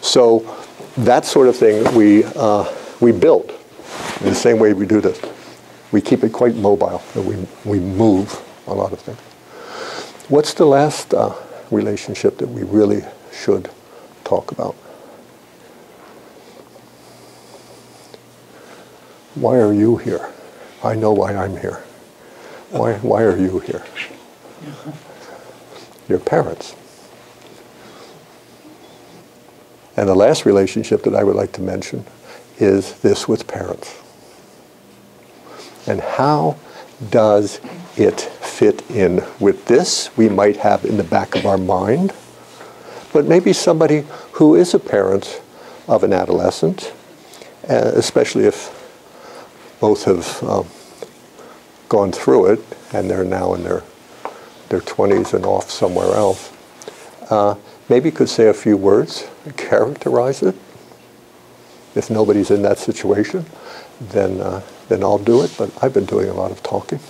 So that sort of thing we build in the same way we do this. We keep it quite mobile, and we move a lot of things. What's the last relationship that we really should talk about? Why are you here? I know why I'm here. Why are you here? Your parents. And the last relationship that I would like to mention is this with parents. And how does it fit in with this we might have in the back of our mind, but maybe somebody who is a parent of an adolescent, especially if both have gone through it and they're now in their 20s and off somewhere else, maybe could say a few words, characterize it. If nobody's in that situation, then I'll do it. But I've been doing a lot of talking.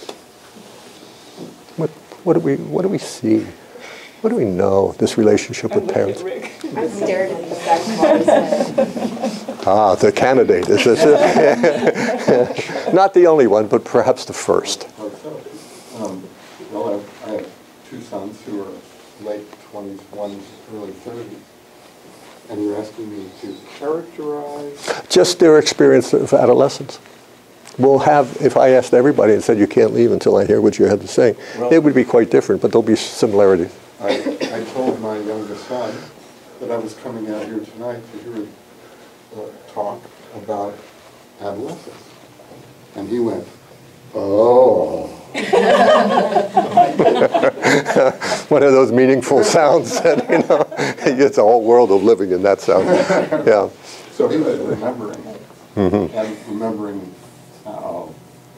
What do we see? What do we know? This relationship with parents. I stared at the saxophone. Ah, the candidate. Is this it? Not the only one, but perhaps the first. Well, I have two sons who are late 20s, one's early 30s. And you're asking me to characterize? Just their experience of adolescence. We'll have, if I asked everybody and said you can't leave until I hear what you had to say, well, it would be quite different, but there'll be similarities. I told my youngest son that I was coming out here tonight to hear a talk about adolescence. And he went, oh. One of those meaningful sounds that, it's a whole world of living in that sound. Yeah. So he was remembering, and remembering how,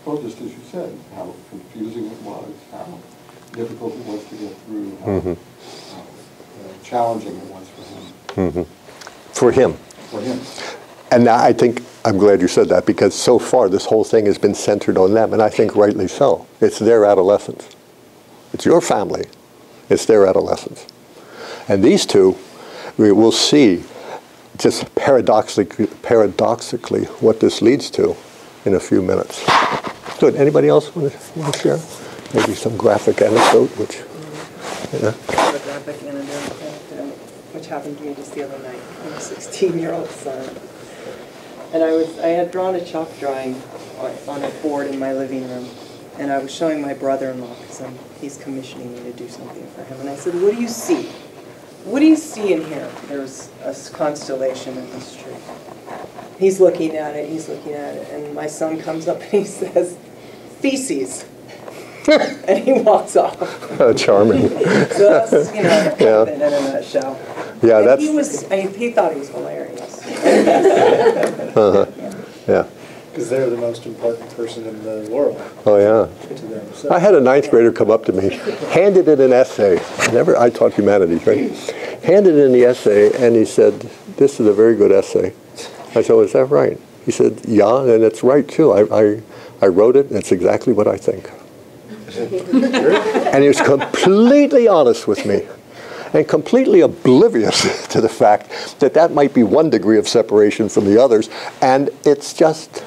well, just as you said, how confusing it was, how difficult it was to get through, how challenging it was for him. For him. For him. And now I think, I'm glad you said that, because so far this whole thing has been centered on them, and I think rightly so. It's their adolescence. It's your family. It's their adolescence. And these two, we will see just paradoxically what this leads to in a few minutes. Good. Anybody else want to share? Maybe some graphic anecdote, which... A graphic anecdote, which happened to me just the other night. I'm a 16-year-old son. And I had drawn a chalk drawing on a board in my living room, and I was showing my brother-in-law, because he's commissioning me to do something for him. And I said, what do you see? What do you see in here? There's a constellation in this tree. He's looking at it, and my son comes up and he says, feces. And he walks off. Charming. So that's, kind of it in a nutshell. Yeah, and that's... he thought he was hilarious. Yeah. Because they're the most important person in the world. Oh, yeah. To them. So, I had a ninth grader come up to me, handed in an essay. I taught humanities, right? Handed in the essay, and he said, this is a very good essay. I said, is that right? He said, yeah, and it's right, too. I wrote it, and it's exactly what I think. And he was completely honest with me, and completely oblivious to the fact that that might be one degree of separation from the others, and it's just,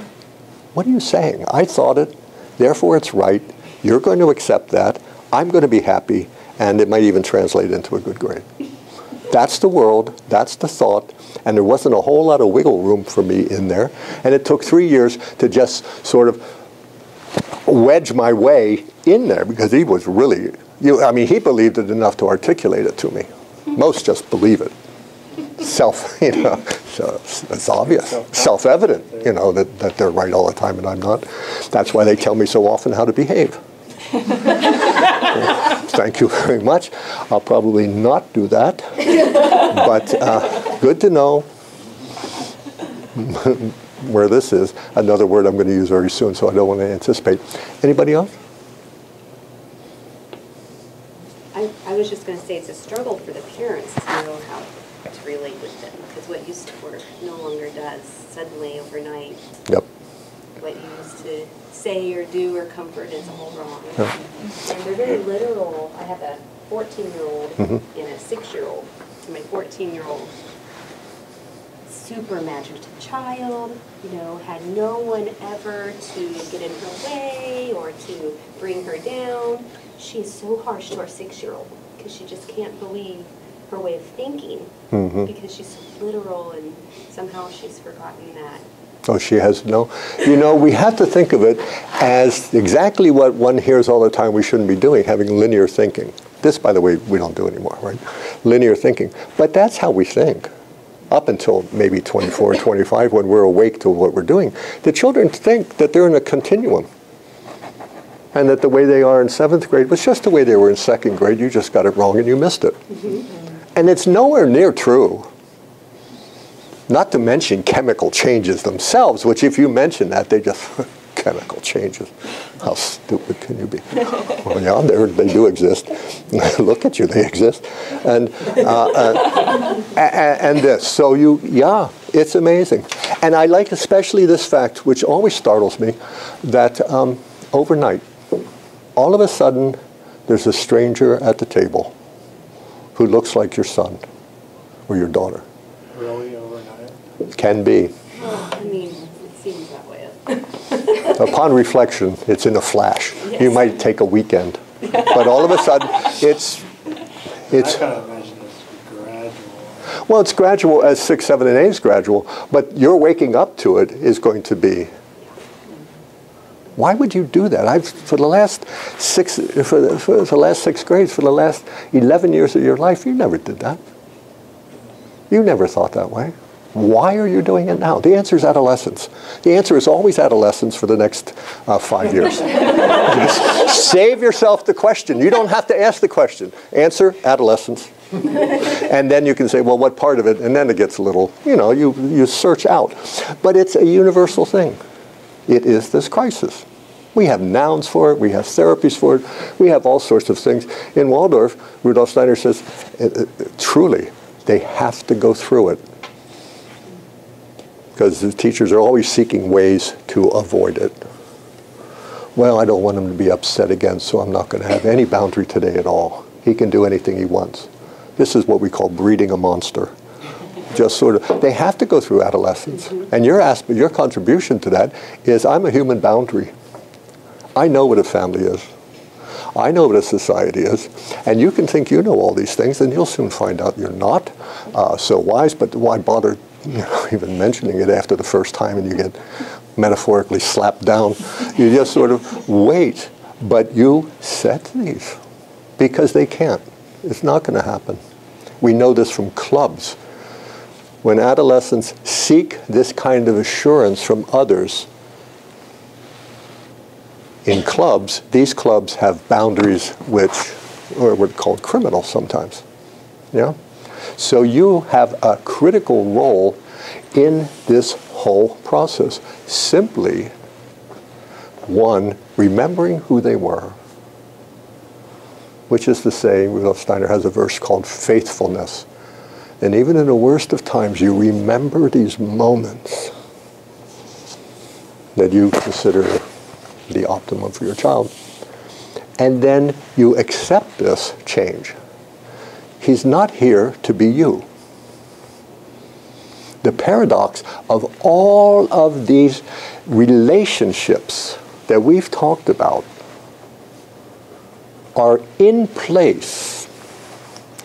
what are you saying? I thought it, therefore it's right, you're going to accept that, I'm going to be happy, and it might even translate into a good grade. That's the world, that's the thought, and there wasn't a whole lot of wiggle room for me in there, and it took 3 years to just sort of wedge my way in there, because he was really I mean, he believed it enough to articulate it to me. Most just believe it. So it's obvious, self-evident, that they're right all the time and I'm not. That's why they tell me so often how to behave. Thank you very much. I'll probably not do that, but good to know where this is. Another word I'm going to use very soon, so I don't want to anticipate. Anybody else? I was just going to say it's a struggle for the parents to know how to relate with them, because what used to work no longer does suddenly overnight. Yep. What you used to say or do or comfort is all wrong. Yep. And they're very literal. I have a 14-year-old and a 6-year-old. So my 14-year-old, super imaginative child, had no one ever to get in her way or to bring her down. She's so harsh to our 6-year-old because she just can't believe her way of thinking because she's so literal, and somehow she's forgotten that. Oh, she has no. We have to think of it as exactly what one hears all the time we shouldn't be doing, having linear thinking. This, by the way, we don't do anymore, right? Linear thinking. But that's how we think. Up until maybe 24 or 25, when we're awake to what we're doing. The children think that they're in a continuum. And that the way they are in 7th grade was just the way they were in 2nd grade. You just got it wrong and you missed it. And it's nowhere near true. Not to mention chemical changes themselves, which if you mention that, they just, chemical changes. How stupid can you be? Well, yeah, they do exist. Look at you, they exist. And this. So it's amazing. And I like especially this fact, which always startles me, that overnight, all of a sudden, there's a stranger at the table who looks like your son or your daughter. Really, overnight? Can be. Well, I mean, it seems that way. Upon reflection, it's in a flash. Yes. You might take a weekend. But all of a sudden, it's I kind of imagine it's gradual. Well, it's gradual as 6, 7, and 8 is gradual, but your waking up to it is going to be. Why would you do that? For the last 6 grades, for the last 11 years of your life, you never did that. You never thought that way. Why are you doing it now? The answer is adolescence. The answer is always adolescence for the next 5 years. Just save yourself the question. You don't have to ask the question. Answer, adolescence. And then you can say, well, what part of it? And then it gets a little, you search out. But it's a universal thing. It is this crisis. We have nouns for it. We have therapies for it. We have all sorts of things. In Waldorf, Rudolf Steiner says, truly, they have to go through it. Because the teachers are always seeking ways to avoid it. Well, I don't want him to be upset again, so I'm not going to have any boundary today at all. He can do anything he wants. This is what we call breeding a monster. Just sort of, they have to go through adolescence. And your contribution to that is, I'm a human boundary. I know what a family is. I know what a society is. And you can think you know all these things, and you'll soon find out you're not so wise, but why bother even mentioning it after the first time and you get metaphorically slapped down? You just sort of wait. But you set these because they can't. It's not going to happen. We know this from clubs. When adolescents seek this kind of assurance from others in clubs, these clubs have boundaries which are what are called criminal sometimes. Yeah? So you have a critical role in this whole process. Simply, one, remembering who they were, which is to say, Rudolf Steiner has a verse called faithfulness. And even in the worst of times, you remember these moments that you consider the optimum for your child. And then you accept this change. He's not here to be you. The paradox of all of these relationships that we've talked about are in place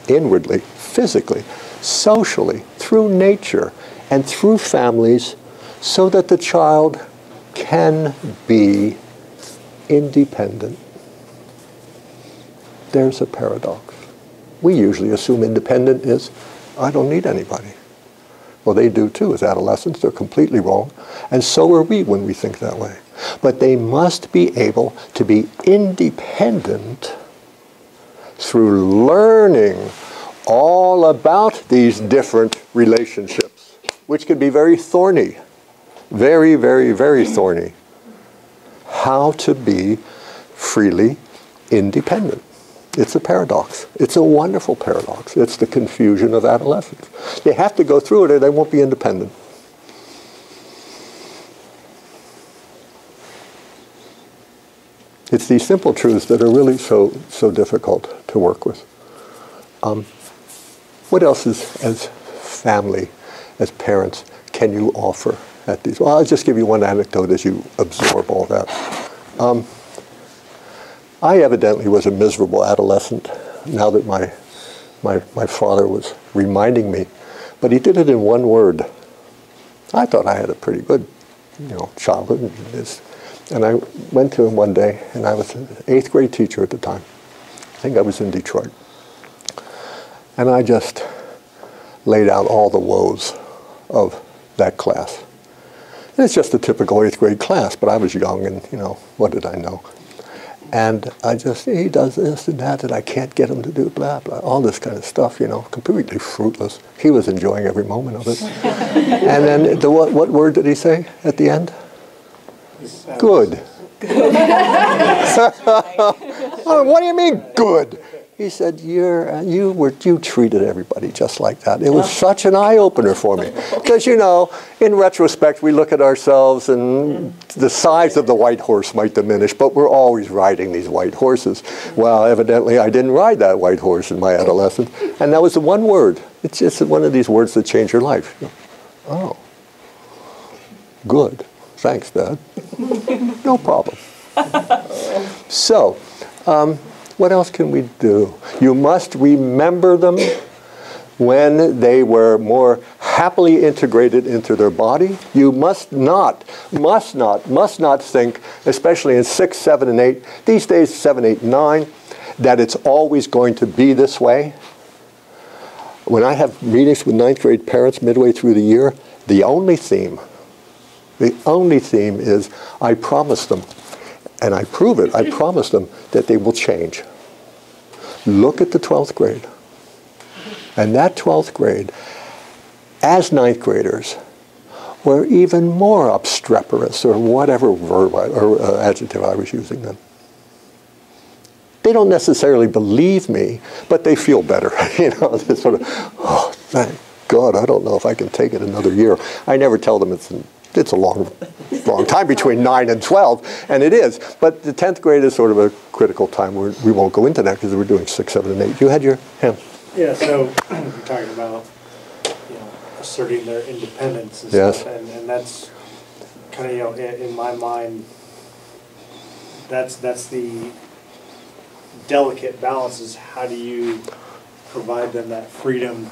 inwardly, physically, socially, through nature, and through families, so that the child can be independent. There's a paradox. We usually assume independent is, I don't need anybody. Well, they do too as adolescents. They're completely wrong. And so are we when we think that way. But they must be able to be independent through learning all about these different relationships, which can be very thorny, very, very, very thorny. How to be freely independent. It's a paradox. It's a wonderful paradox. It's the confusion of adolescence. They have to go through it or they won't be independent. It's these simple truths that are really so difficult to work with. What else as family, as parents, can you offer at these? Well, I'll just give you one anecdote as you absorb all that. I evidently was a miserable adolescent now that my father was reminding me, but he did it in one word. I thought I had a pretty good, childhood. And I went to him one day, and I was an 8th grade teacher at the time. I think I was in Detroit. And I just laid out all the woes of that class. And it's just a typical 8th grade class, but I was young and, what did I know? And he does this and that, and I can't get him to do blah, blah, all this kind of stuff, completely fruitless. He was enjoying every moment of it. And then what word did he say at the end? Good. Oh, what do you mean, good? He said, you treated everybody just like that. It was such an eye-opener for me. Because, in retrospect, we look at ourselves and the size of the white horse might diminish, but we're always riding these white horses. Well, evidently, I didn't ride that white horse in my adolescence. And that was the one word. It's just one of these words that change your life. Oh, good. Thanks, Dad. No problem. So, what else can we do? You must remember them when they were more happily integrated into their body. You must not think, especially in 6, 7, and 8, these days 7, 8, 9, that it's always going to be this way. When I have meetings with 9th grade parents midway through the year, the only theme is I promise them, and I prove it, I promise them that they will change. Look at the 12th grade. And that 12th grade, as 9th graders, were even more obstreperous, or whatever verb or adjective I was using then. They don't necessarily believe me, but they feel better. They're sort of, oh, thank God, I don't know if I can take it another year. I never tell them it's a long time between 9 and 12, and it is. But the 10th grade is sort of a critical time where we won't go into that because we're doing 6, 7, and 8. You had your hand. Yeah, so you're talking about asserting their independence and yes. stuff, and that's kind of in my mind that's the delicate balance is how do you provide them that freedom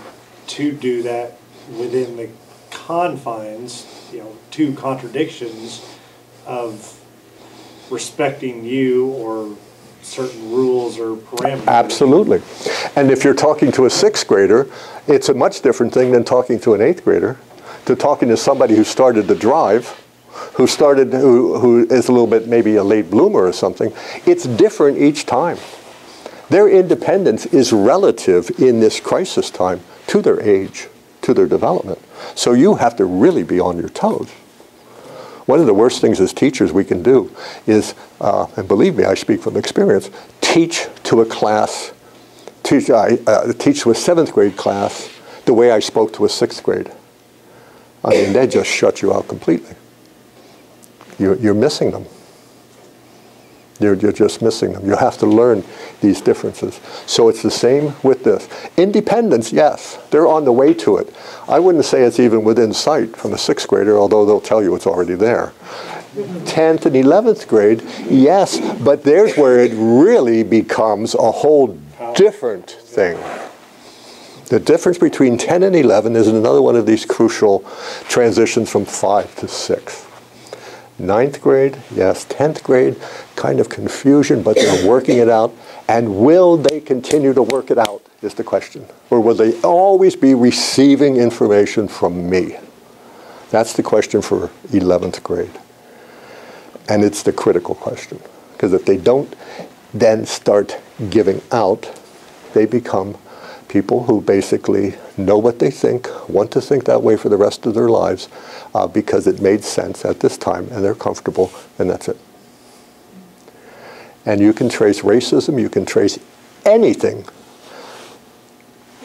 to do that within the confines, two contradictions of respecting you or certain rules or parameters. Absolutely. And if you're talking to a 6th grader, it's a much different thing than talking to an 8th grader, to talking to somebody who started to drive, who is a little bit maybe a late bloomer or something. It's different each time. Their independence is relative in this crisis time to their age, to their development. So you have to really be on your toes. One of the worst things as teachers we can do is, and believe me, I speak from experience, teach to a class, teach to a 7th grade class the way I spoke to a 6th grade. I mean, they just shut you out completely. You're missing them. You're just missing them. You have to learn these differences. So it's the same with this. Independence, yes, they're on the way to it. I wouldn't say it's even within sight from a 6th grader, although they'll tell you it's already there. 10th and 11th grade, yes, but there's where it really becomes a whole different thing. The difference between 10 and 11 is another one of these crucial transitions from 5 to 6. Ninth grade, yes. 10th grade, kind of confusion, but they're working it out. And will they continue to work it out is the question. Or will they always be receiving information from me? That's the question for 11th grade. And it's the critical question. Because if they don't then start giving out, they become people who basically know what they think, want to think that way for the rest of their lives because it made sense at this time and they're comfortable, and that's it. And you can trace racism, you can trace anything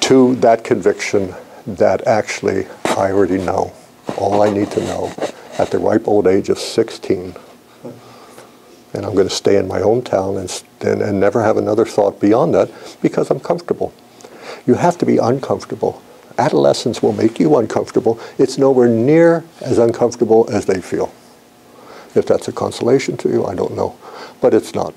to that conviction that actually I already know. All I need to know at the ripe old age of 16. And I'm going to stay in my hometown and never have another thought beyond that because I'm comfortable. You have to be uncomfortable. Adolescence will make you uncomfortable. It's nowhere near as uncomfortable as they feel. If that's a consolation to you, I don't know. But it's not.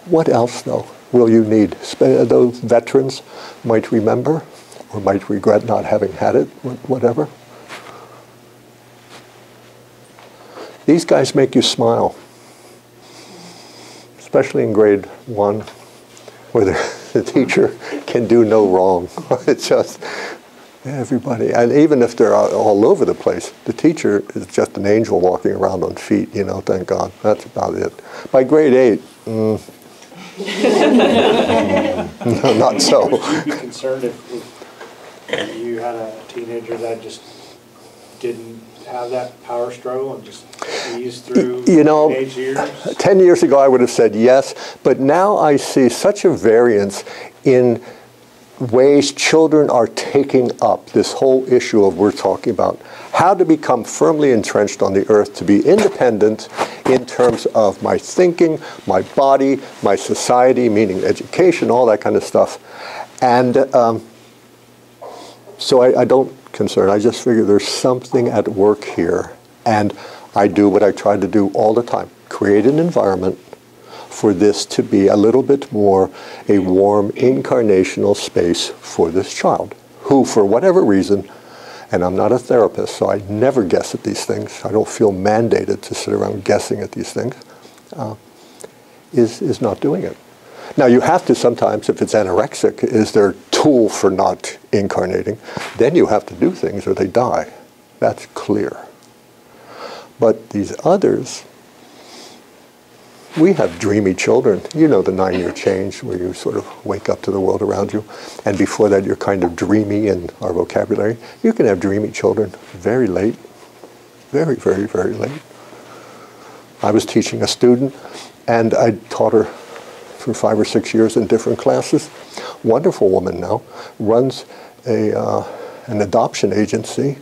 What else, though, will you need? Those veterans might remember or might regret not having had it, whatever. These guys make you smile, especially in grade 1, where the teacher can do no wrong. It's just everybody, and even if they're all over the place, the teacher is just an angel walking around on feet, you know, thank God. That's about it. By grade 8, no, not so. Would you be concerned if you had a teenager that just didn't have that power struggle and just ease through teenage years? 10 years ago I would have said yes, but now I see such a variance in ways children are taking up this whole issue of we're talking about how to become firmly entrenched on the earth, to be independent in terms of my thinking, my body, my society, meaning education, all that kind of stuff. And so I don't concern. I just figure there's something at work here. And I do what I try to do all the time, create an environment for this to be a little bit more a warm incarnational space for this child, who for whatever reason, and I'm not a therapist, so I never guess at these things. I don't feel mandated to sit around guessing at these things, is not doing it. Now you have to sometimes, if it's anorexic, is their tool for not incarnating, then you have to do things or they die. That's clear. But these others, we have dreamy children. You know the 9-year change where you sort of wake up to the world around you. And before that you're kind of dreamy in our vocabulary. You can have dreamy children very late. Very, very, very late. I was teaching a student and I taught her for 5 or 6 years in different classes. Wonderful woman now. Runs an adoption agency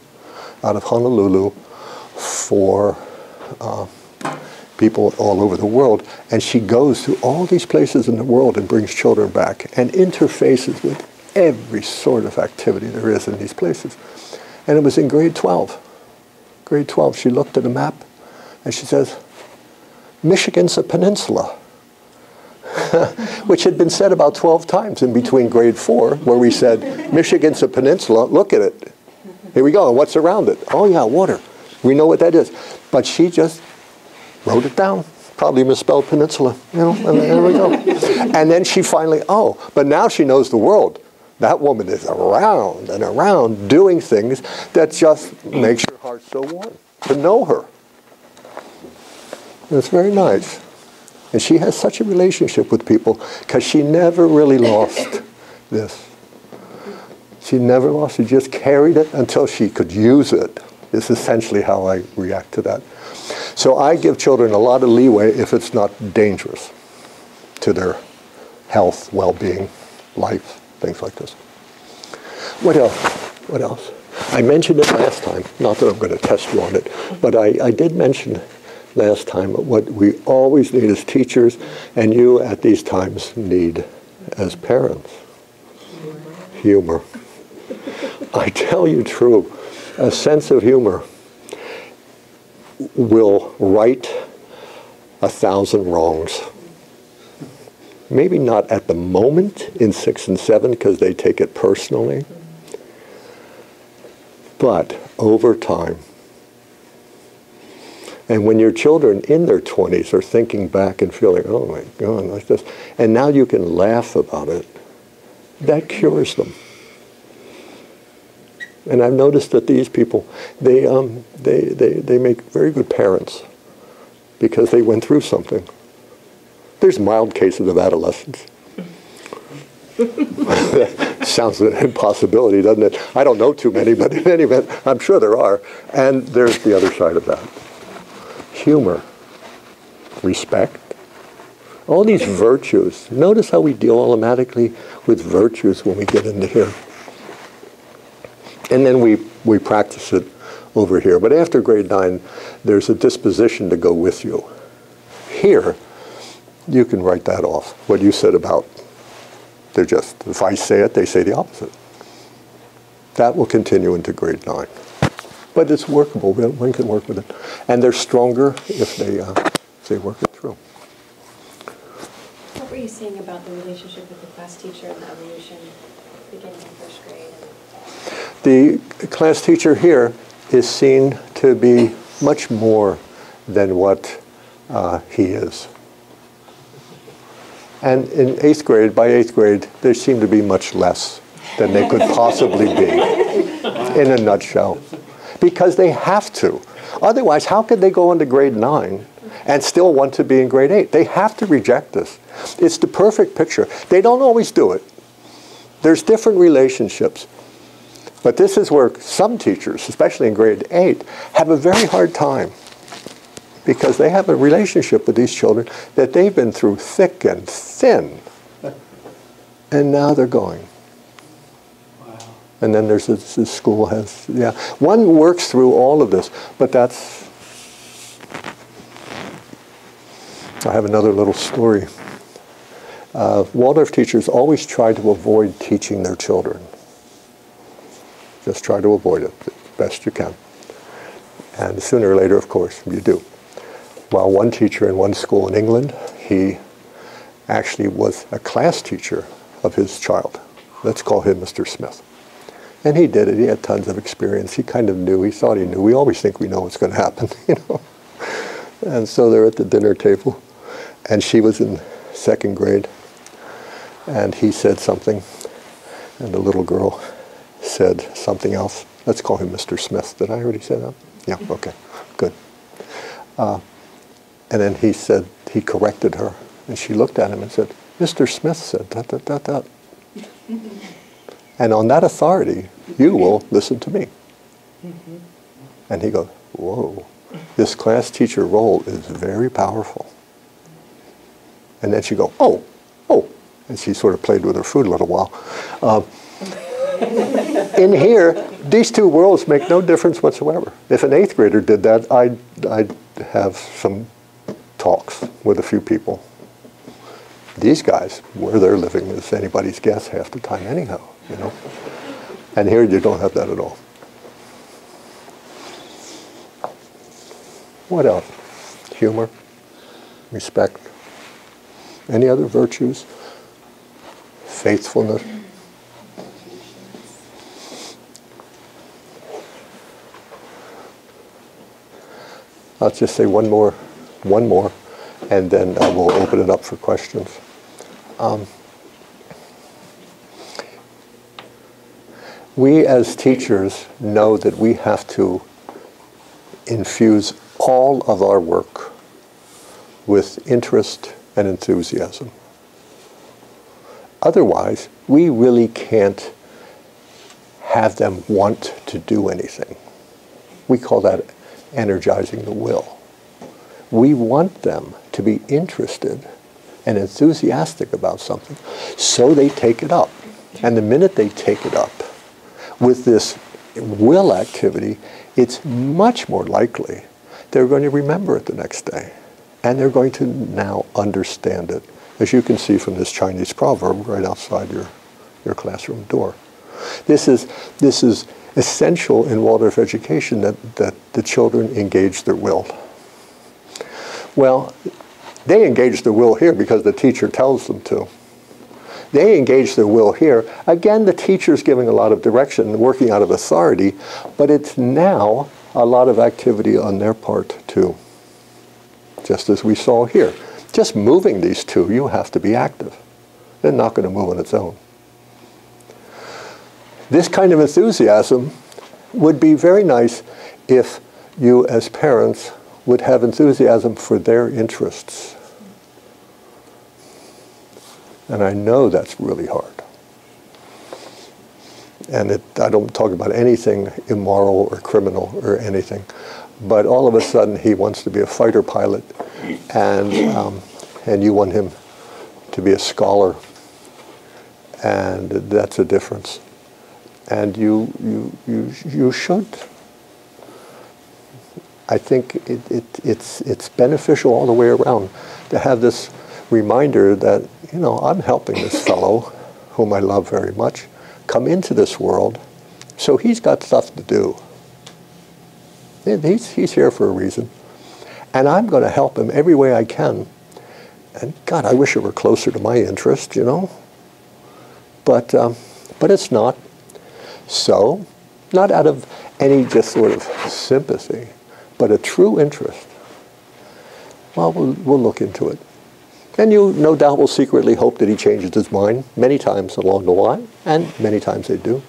out of Honolulu for people all over the world, and she goes to all these places in the world and brings children back and interfaces with every sort of activity there is in these places. And it was in grade 12. Grade 12, she looked at a map and she says, Michigan's a peninsula, which had been said about 12 times in between grade 4, where we said, Michigan's a peninsula, look at it. Here we go, and what's around it? Oh yeah, water. We know what that is. But she just wrote it down. Probably misspelled peninsula, you know, and there we go. And then she finally, but now she knows the world. That woman is around and around doing things that just makes your heart so warm to know her. It's very nice. And she has such a relationship with people because she never really lost this. She never lost it, just carried it until she could use it. Is essentially how I react to that. So I give children a lot of leeway if it's not dangerous to their health, well-being, life, things like this. What else? What else? I mentioned it last time, not that I'm going to test you on it, but I did mention last time what we always need as teachers, and you at these times need as parents. Humor. I tell you true. A sense of humor will right 1,000 wrongs. Maybe not at the moment in 6 and 7 because they take it personally, but over time And when your children in their 20s are thinking back and feeling, oh my God, like this, and now you can laugh about it, that cures them. And I've noticed that these people, they make very good parents because they went through something. There's mild cases of adolescence. Sounds an impossibility, doesn't it? I don't know too many, but in any event, I'm sure there are. And there's the other side of that. Humor, respect, all these virtues. Notice how we deal automatically with virtues when we get into here. And then we practice it over here. But after grade 9, there's a disposition to go with you. Here, you can write that off, what you said about, they're just, if I say it, they say the opposite. That will continue into grade 9. But it's workable, one can work with it. And they're stronger if they work it through. What were you saying about the relationship with the class teacher and the evolution beginning in first grade? The class teacher here is seen to be much more than what he is. And in 8th grade, by 8th grade, they seem to be much less than they could possibly be, in a nutshell. Because they have to. Otherwise, how could they go into grade 9 and still want to be in grade 8? They have to reject this. It's the perfect picture. They don't always do it. There's different relationships. But this is where some teachers, especially in grade 8, have a very hard time. Because they have a relationship with these children that they've been through thick and thin. And now they're going. Wow. And then there's this school has, yeah. One works through all of this, but that's, I have another little story. Waldorf teachers always try to avoid teaching their children. Just try to avoid it the best you can. And sooner or later, of course, you do. Well, one teacher in one school in England, he actually was a class teacher of his child. Let's call him Mr. Smith. And he did it. He had tons of experience. He kind of knew. He thought he knew. We always think we know what's going to happen, you know. And so they're at the dinner table, and she was in 2nd grade, and he said something, and the little girl said something else. Let's call him Mr. Smith. Did I already say that? Yeah, okay, good. And then he said, he corrected her, and she looked at him and said, Mr. Smith said that, that, that, that. And on that authority, you will listen to me. And he goes, whoa, this class teacher role is very powerful. And then she go, oh, oh. And she sort of played with her food a little while. In here, these two worlds make no difference whatsoever. If an 8th grader did that, I'd have some talks with a few people. These guys, where they're living is anybody's guess half the time anyhow, you know. And here you don't have that at all. What else? Humor, respect. Any other virtues? Faithfulness. I'll just say one more, and then we'll open it up for questions. We as teachers know that we have to infuse all of our work with interest and enthusiasm. Otherwise, we really can't have them want to do anything. We call that energizing the will. We want them to be interested and enthusiastic about something, so they take it up. And the minute they take it up with this will activity, it's much more likely they're going to remember it the next day. And they're going to now understand it, as you can see from this Chinese proverb right outside your classroom door. This is essential in Waldorf education, that the children engage their will. Well, they engage their will here because the teacher tells them to. They engage their will here. Again, the teacher's giving a lot of direction, working out of authority, but it's now a lot of activity on their part too. just as we saw here. Just moving these two, you have to be active. They're not going to move on its own. This kind of enthusiasm would be very nice if you as parents would have enthusiasm for their interests. And I know that's really hard. And I don't talk about anything immoral or criminal or anything, but all of a sudden he wants to be a fighter pilot, and you want him to be a scholar, and that's a difference. And you should. I think it's beneficial all the way around to have this reminder that, you know, I'm helping this fellow, whom I love very much, come into this world, so he's got stuff to do. He's here for a reason. And I'm going to help him every way I can. And God, I wish it were closer to my interest, you know. But it's not. So, not out of any just sort of sympathy, but a true interest. Well, we'll look into it. And you no doubt will secretly hope that he changes his mind many times along the line, and many times they do.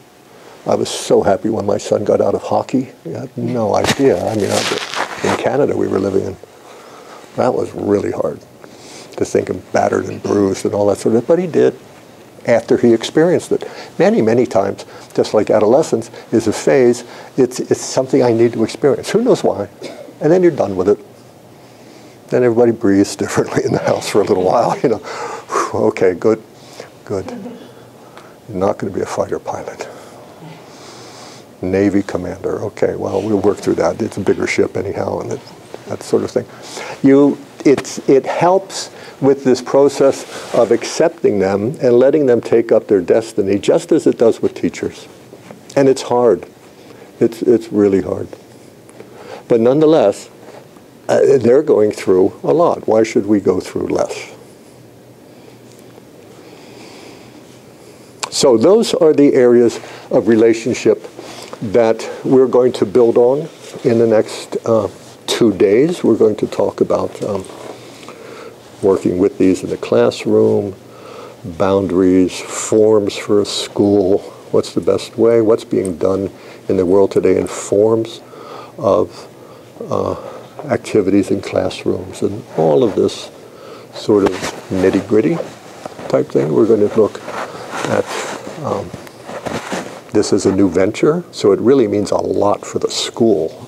I was so happy when my son got out of hockey. I had no idea. I mean, in Canada we were living in. That was really hard to think him battered and bruised and all that sort of, but he did after he experienced it. Many, many times, just like adolescence is a phase, it's something I need to experience. Who knows why? And then you're done with it. Then everybody breathes differently in the house for a little while, you know. Okay, good, good. You're not going to be a fighter pilot. Navy commander, okay, well, we'll work through that. It's a bigger ship anyhow, and that sort of thing. It helps with this process of accepting them and letting them take up their destiny, just as it does with teachers. And it's hard. It's really hard. But nonetheless, they're going through a lot. Why should we go through less? So those are the areas of relationship that we're going to build on in the next 2 days. We're going to talk about working with these in the classroom, boundaries, forms for a school, what's the best way, what's being done in the world today in forms of activities in classrooms, and all of this sort of nitty-gritty type thing. We're going to look at this as a new venture, so it really means a lot for the school.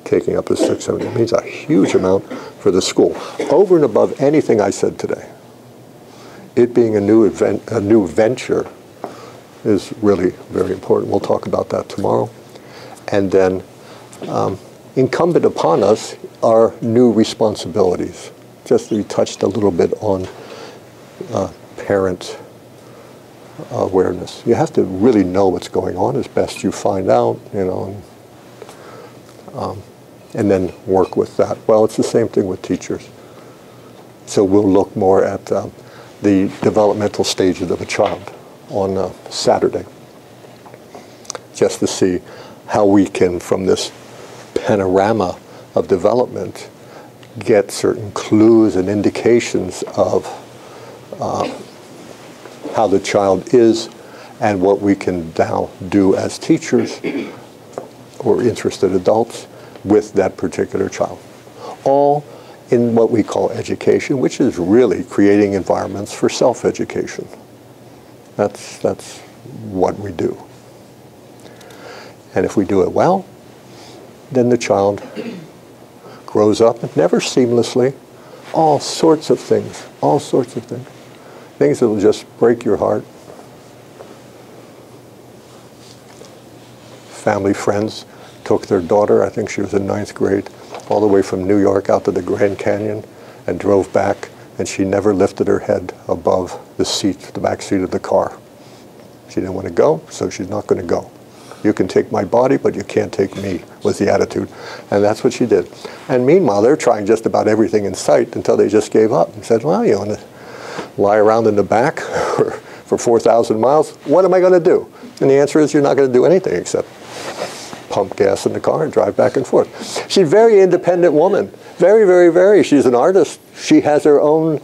Taking up the 600, it means a huge amount for the school, over and above anything I said today. It being a new event, a new venture, is really very important. We'll talk about that tomorrow. And then incumbent upon us are new responsibilities. Just we touched a little bit on parent awareness. You have to really know what's going on as best you find out, you know, and then work with that. Well, it's the same thing with teachers. So we'll look more at the developmental stages of a child on Saturday, just to see how we can, from this panorama of development, get certain clues and indications of how the child is and what we can now do as teachers or interested adults with that particular child. All in what we call education, which is really creating environments for self-education. That's what we do. And if we do it well, then the child grows up, never seamlessly, all sorts of things, things that will just break your heart. Family friends took their daughter, I think she was in 9th grade, all the way from New York out to the Grand Canyon and drove back, and she never lifted her head above the seat, the back seat of the car. She didn't want to go, so she's not going to go. You can take my body, but you can't take me, was the attitude. And that's what she did. And meanwhile, they're trying just about everything in sight until they just gave up and said, well, you want to lie around in the back for 4,000 miles? What am I going to do? And the answer is you're not going to do anything except pump gas in the car and drive back and forth. She's a very independent woman. Very, very, very. She's an artist. She has her own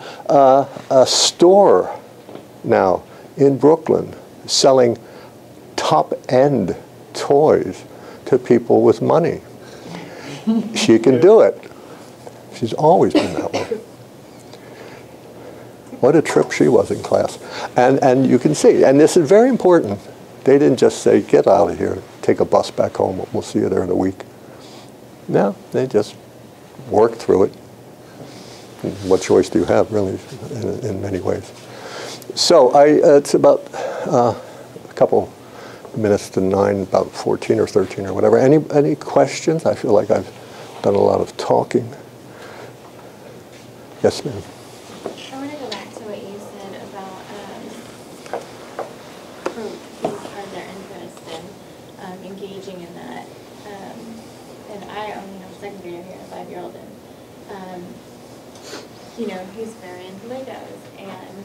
store now in Brooklyn selling top-end toys to people with money. She can do it. She's always been that way. What a trip she was in class. And you can see, and this is very important, they didn't just say, get out of here, take a bus back home, we'll see you there in a week. No, they just worked through it. What choice do you have, really, in many ways? So it's about a couple minutes to 9, about 14 or 13 or whatever. Any questions? I feel like I've done a lot of talking. Yes, ma'am. I want to go back to what you said about being part of their interest and engaging in that. And I only have a second grader here, a 5-year-old, and you know, he's very into Legos and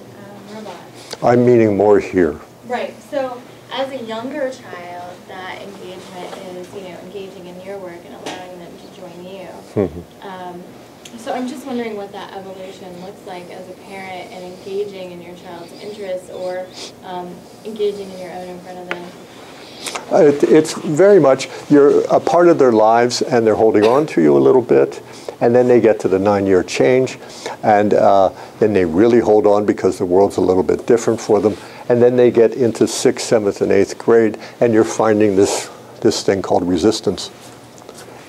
robots. I'm meaning more here. Right. So as a younger child, that engagement is, you know, engaging in your work and allowing them to join you. So I'm just wondering what that evolution looks like as a parent and engaging in your child's interests or engaging in your own in front of them. It's very much, you're a part of their lives and they're holding on to you a little bit, and then they get to the 9-year change, and then they really hold on because the world's a little bit different for them, and then they get into 6th, 7th, and 8th grade, and you're finding this thing called resistance,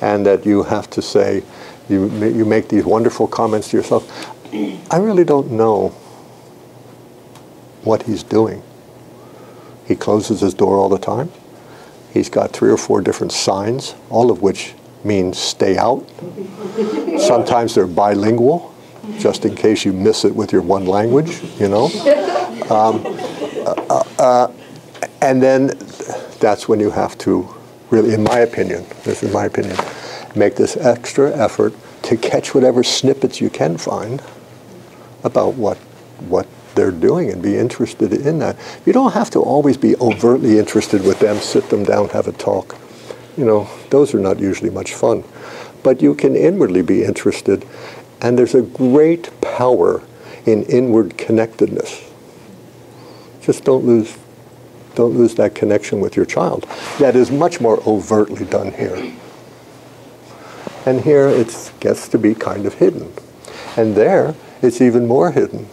and that you have to say, you make these wonderful comments to yourself, I really don't know what he's doing. He closes his door all the time. He's got 3 or 4 different signs, all of which mean stay out. Sometimes they're bilingual, just in case you miss it with your one language, you know. And then that's when you have to really, in my opinion, this is my opinion, make this extra effort to catch whatever snippets you can find about what they're doing and be interested in that. You don't have to always be overtly interested with them, sit them down, have a talk. You know, those are not usually much fun. But you can inwardly be interested, and there's a great power in inward connectedness. Just don't lose that connection with your child. That is much more overtly done here. And here it gets to be kind of hidden. And there it's even more hidden.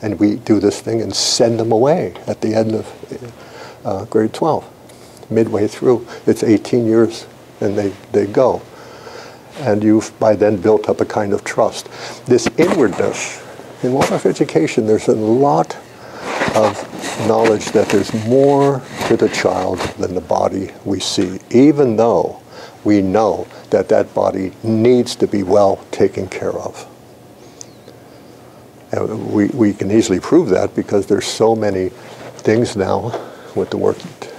And we do this thing and send them away at the end of grade 12. Midway through, it's 18 years and they go. And you've by then built up a kind of trust. This inwardness, in Waldorf education, there's a lot of knowledge that there's more to the child than the body we see, even though we know that that body needs to be well taken care of. And we can easily prove that because there's so many things now with the work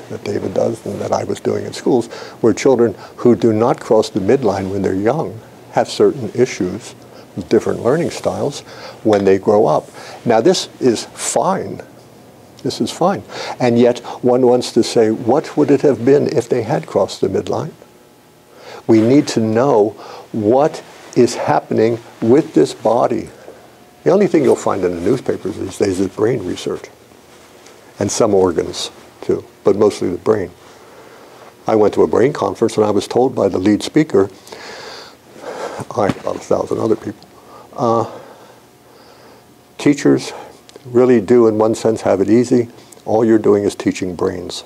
that David does and that I was doing in schools, where children who do not cross the midline when they're young have certain issues with different learning styles when they grow up. Now this is fine. This is fine. And yet one wants to say, what would it have been if they had crossed the midline? We need to know what is happening with this body. The only thing you'll find in the newspapers these days is brain research. And some organs too, but mostly the brain. I went to a brain conference and I was told by the lead speaker, about 1,000 other people, teachers really do in one sense have it easy. All you're doing is teaching brains.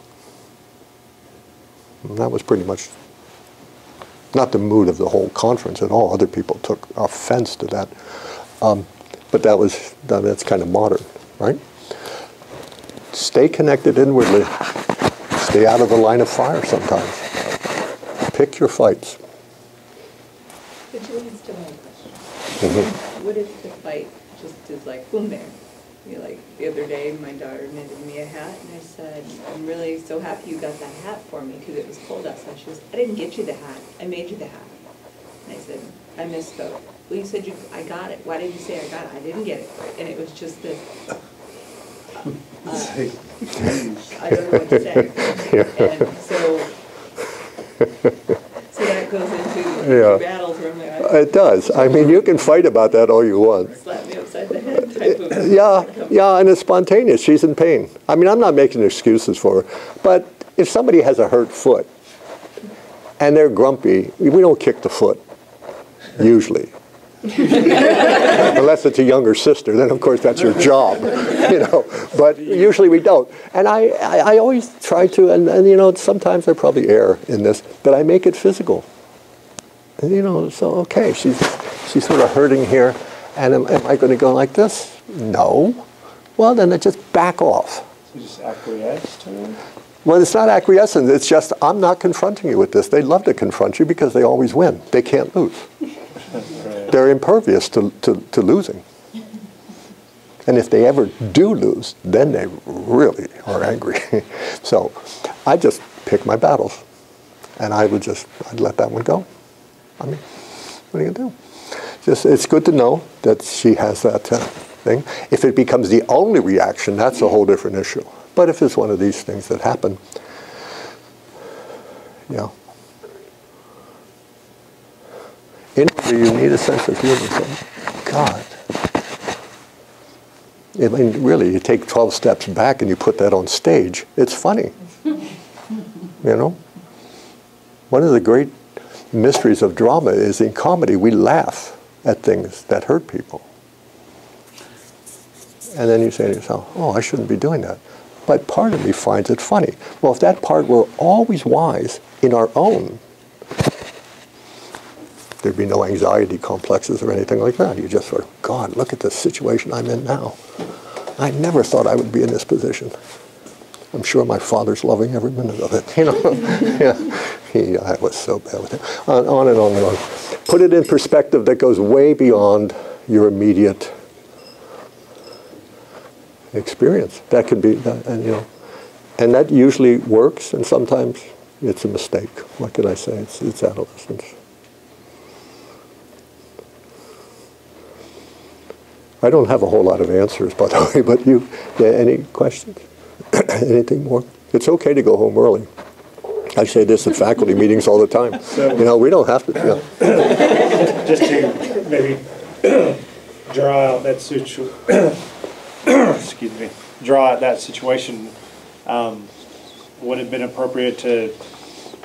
And that was pretty much not the mood of the whole conference at all. Other people took offense to that. But that's kind of modern, right? Stay connected inwardly. Stay out of the line of fire sometimes. Pick your fights. Which leads to my question. What if the fight just is like, boom, there? You know, like the other day, my daughter knitted me a hat, and I said, I'm really so happy you got that hat for me because it was cold outside. She goes, I didn't get you the hat. I made you the hat. And I said, I misspoke. Well, you said I got it. Why did you say I got it? I didn't get it. And it was just this, I don't know what to say. And so So that goes into Yeah. battles where I'm like, It does. I mean, you can fight about that all you want. slap me upside the head type of. Yeah, and it's spontaneous. She's in pain. I mean, I'm not making excuses for her. But if somebody has a hurt foot and they're grumpy, we don't kick the foot, usually. Unless it's a younger sister, then of course that's your job, you know. But usually we don't. And I always try to, and you know, sometimes I probably err in this, but I make it physical. And, you know, so okay, she's sort of hurting here, and am I going to go like this? No. Well, then I just back off. You just acquiesce to it? Well, it's not acquiescence. It's just I'm not confronting you with this. They love to confront you because they always win. They can't lose. They're impervious to losing. And if they ever do lose, then they really are angry. So I just pick my battles. And I'd let that one go. I mean, what are you going to do? It's good to know that she has that thing. If it becomes the only reaction, that's a whole different issue. But if it's one of these things that happen, yeah. Inwardly, you need a sense of humor. So, God. I mean, really, you take 12 steps back and you put that on stage. It's funny. You know? One of the great mysteries of drama is in comedy, we laugh at things that hurt people. And then you say to yourself, oh, I shouldn't be doing that. But part of me finds it funny. Well, if that part were always wise in our own, there'd be no anxiety complexes or anything like that. You just sort of, God, look at the situation I'm in now. I never thought I would be in this position. I'm sure my father's loving every minute of it. You know, yeah, I was so bad with it. On and on and on. Put it in perspective that goes way beyond your immediate experience. That could be, and you know, and that usually works, and sometimes it's a mistake. What can I say? It's adolescence. I don't have a whole lot of answers, by the way, but any questions? Anything more? It's okay to go home early. I say this at faculty meetings all the time. So, you know, we don't have to. You know. Just to maybe draw out that situation, would it have been appropriate to,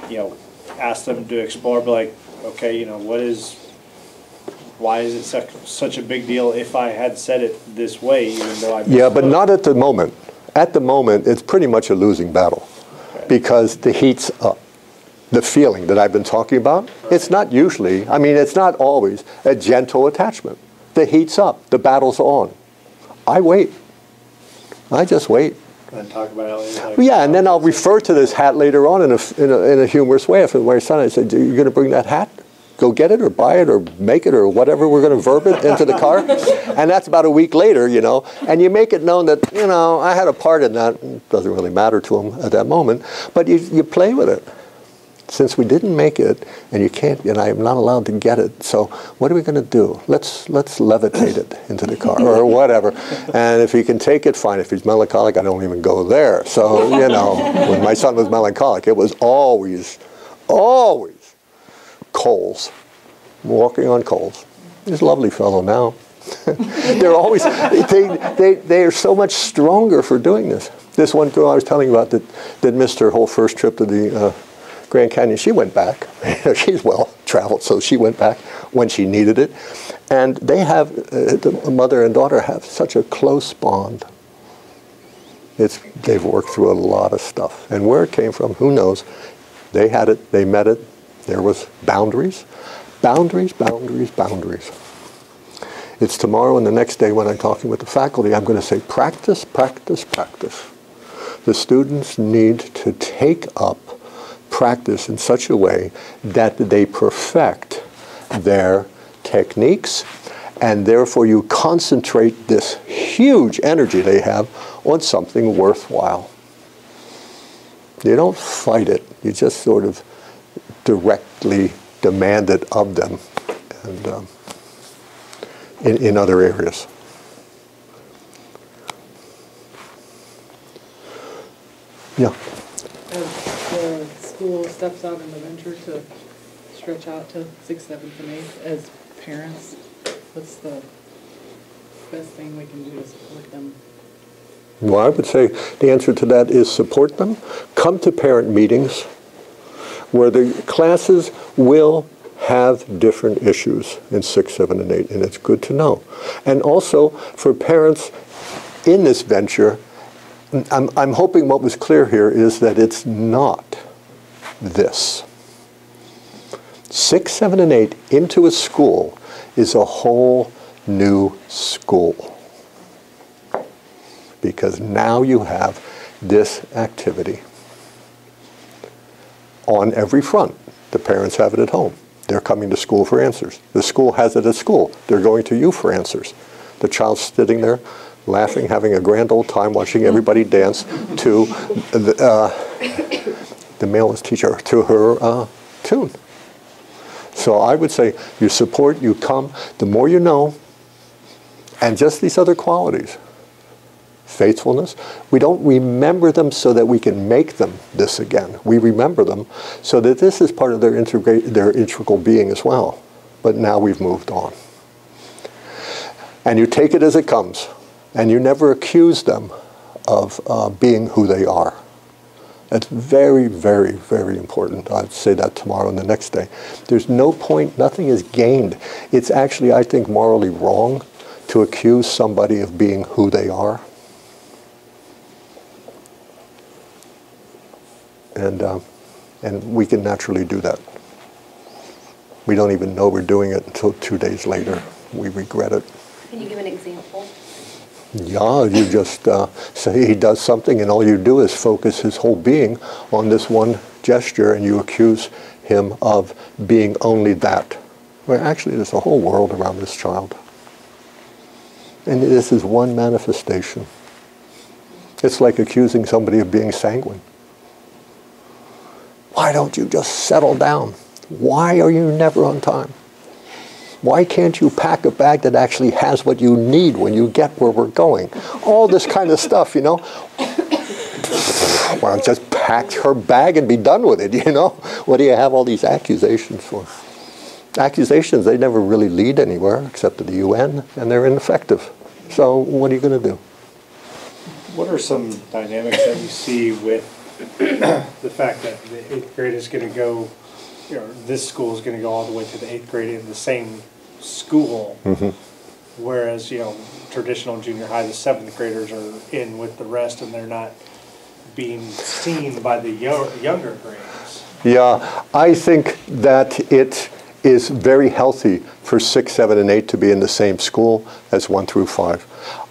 you know, ask them to explore, be like, okay, you know, why is it such a big deal if I had said it this way, even though I... Yeah, but not at the moment. At the moment, it's pretty much a losing battle, okay, because the heat's up. The feeling that I've been talking about, it's not usually, I mean, it's not always a gentle attachment. The heat's up. The battle's on. I wait. I just wait. And talk about it later. Like, yeah, and then I'll refer to this hat later on in a humorous way. If my son, I said, "You're going to bring that hat? Go get it or buy it or make it or whatever, we're going to verb it into the car." And that's about a week later, you know. And you make it known that, you know, I had a part in that. It doesn't really matter to him at that moment. But you play with it. Since we didn't make it, and you can't, and I'm not allowed to get it, so what are we going to do? Let's levitate it into the car or whatever. And if he can take it, fine. If he's melancholic, I don't even go there. So, you know, when my son was melancholic, it was always coals, walking on coals. He's a lovely fellow now. They're always, they are so much stronger for doing this. This one girl I was telling you about that missed her whole first trip to the Grand Canyon, she went back. She's well traveled, so she went back when she needed it. And they have, the mother and daughter have such a close bond. They've worked through a lot of stuff. And where it came from, who knows? They had it, they met it. There was boundaries, boundaries, boundaries, boundaries. It's tomorrow and the next day when I'm talking with the faculty, I'm going to say practice, practice, practice. The students need to take up practice in such a way that they perfect their techniques, and therefore you concentrate this huge energy they have on something worthwhile. You don't fight it, you just sort of directly demand it of them, and in other areas. Yeah. school steps out in the venture to stretch out to 6th, 7th, and 8th as parents? What's the best thing we can do to support them? Well, I would say the answer to that is support them. Come to parent meetings where the classes will have different issues in 6, 7, and 8, and it's good to know. And also for parents in this venture, I'm hoping what was clear here is that it's not this. 6, 7, and 8 into a school is a whole new school. Because now you have this activity on every front. The parents have it at home. They're coming to school for answers. The school has it at school. They're going to you for answers. The child's sitting there laughing, having a grand old time, watching everybody dance to the male teacher, to her tune. So I would say you support, you come, the more you know, and just these other qualities. Faithfulness. We don't remember them so that we can make them this again. We remember them so that this is part of their integral being as well. But now we've moved on. And you take it as it comes. And you never accuse them of being who they are. That's very, very, very important. I'd say that tomorrow and the next day. There's no point, nothing is gained. It's actually, I think, morally wrong to accuse somebody of being who they are. And we can naturally do that. We don't even know we're doing it until 2 days later. We regret it. Can you give an example? Yeah, you just say he does something and all you do is focus his whole being on this one gesture and you accuse him of being only that. Well, actually there's a whole world around this child. And this is one manifestation. It's like accusing somebody of being sanguine. Why don't you just settle down? Why are you never on time? Why can't you pack a bag that actually has what you need when you get where we're going? All this kind of stuff, you know. Why don't just pack her bag and be done with it, you know? What do you have all these accusations for? Accusations, they never really lead anywhere except to the UN, and they're ineffective. So what are you going to do? What are some dynamics that you see with the fact that the 8th grade is going to go, you know, this school is going to go all the way to the 8th grade in the same school, whereas, you know, traditional junior high, the 7th graders are in with the rest and they're not being seen by the younger grades? Yeah, I think that it is very healthy for 6, 7, and 8 to be in the same school as 1 through 5.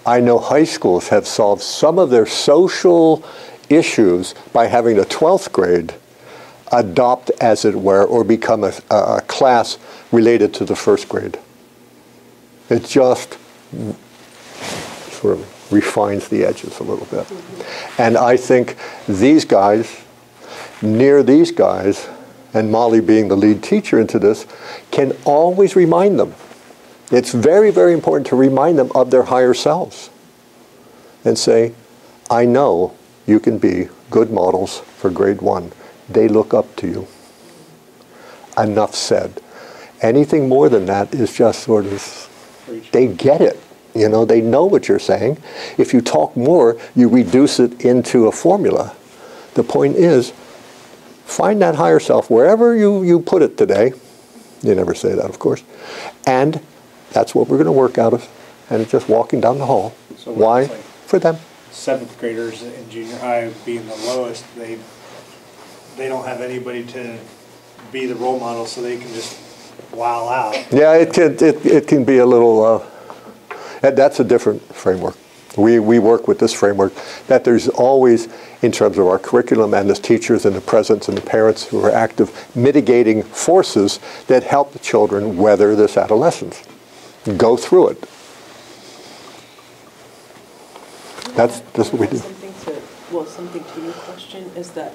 I know high schools have solved some of their social issues by having the 12th grade adopt, as it were, or become a class related to the 1st grade. It just sort of refines the edges a little bit. And I think these guys, near these guys, and Molly being the lead teacher into this, can always remind them. It's very, very important to remind them of their higher selves and say, I know you can be good models for grade 1. They look up to you. Enough said. Anything more than that is just sort of, they get it. You know, they know what you're saying. If you talk more, you reduce it into a formula. The point is, find that higher self wherever you put it today. You never say that, of course. And that's what we're going to work out of. And it's just walking down the hall. So why? Like for them. 7th graders in junior high being the lowest, they don't have anybody to be the role model, so they can just wow out. Yeah, it can be a little, that's a different framework. We work with this framework that there's always, in terms of our curriculum and the teachers and the presence and the parents who are active, mitigating forces that help the children weather this adolescence, go through it. That's what we do. Something to your question is that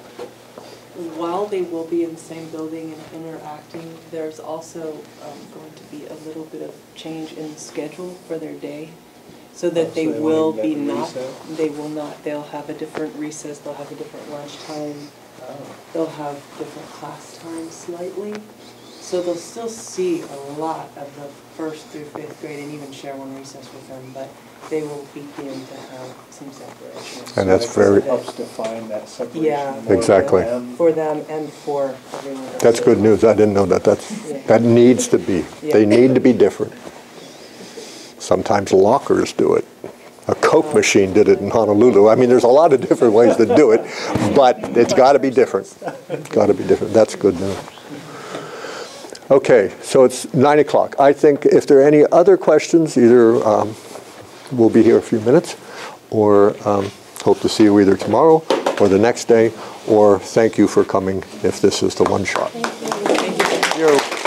while they will be in the same building and interacting, there's also going to be a little bit of change in the schedule for their day, so that they will be not, they will not, they'll have a different recess, they'll have a different lunchtime, they'll have different class times slightly. So they'll still see a lot of the 1st through 5th grade and even share one recess with them, but they will begin to have some separation. And that's So very- it helps define that separation. Yeah. more Exactly. For them and for everyone else. That's good news. I didn't know that. That needs to be. They Yeah. need to be different. Sometimes lockers do it. A Coke machine did it in Honolulu. I mean, there's a lot of different ways to do it, but it's got to be different. It's got to be different. That's good news. Okay, so it's 9 o'clock. I think if there are any other questions, either we'll be here a few minutes, or hope to see you either tomorrow or the next day, or thank you for coming if this is the one shot. Thank you. Thank you.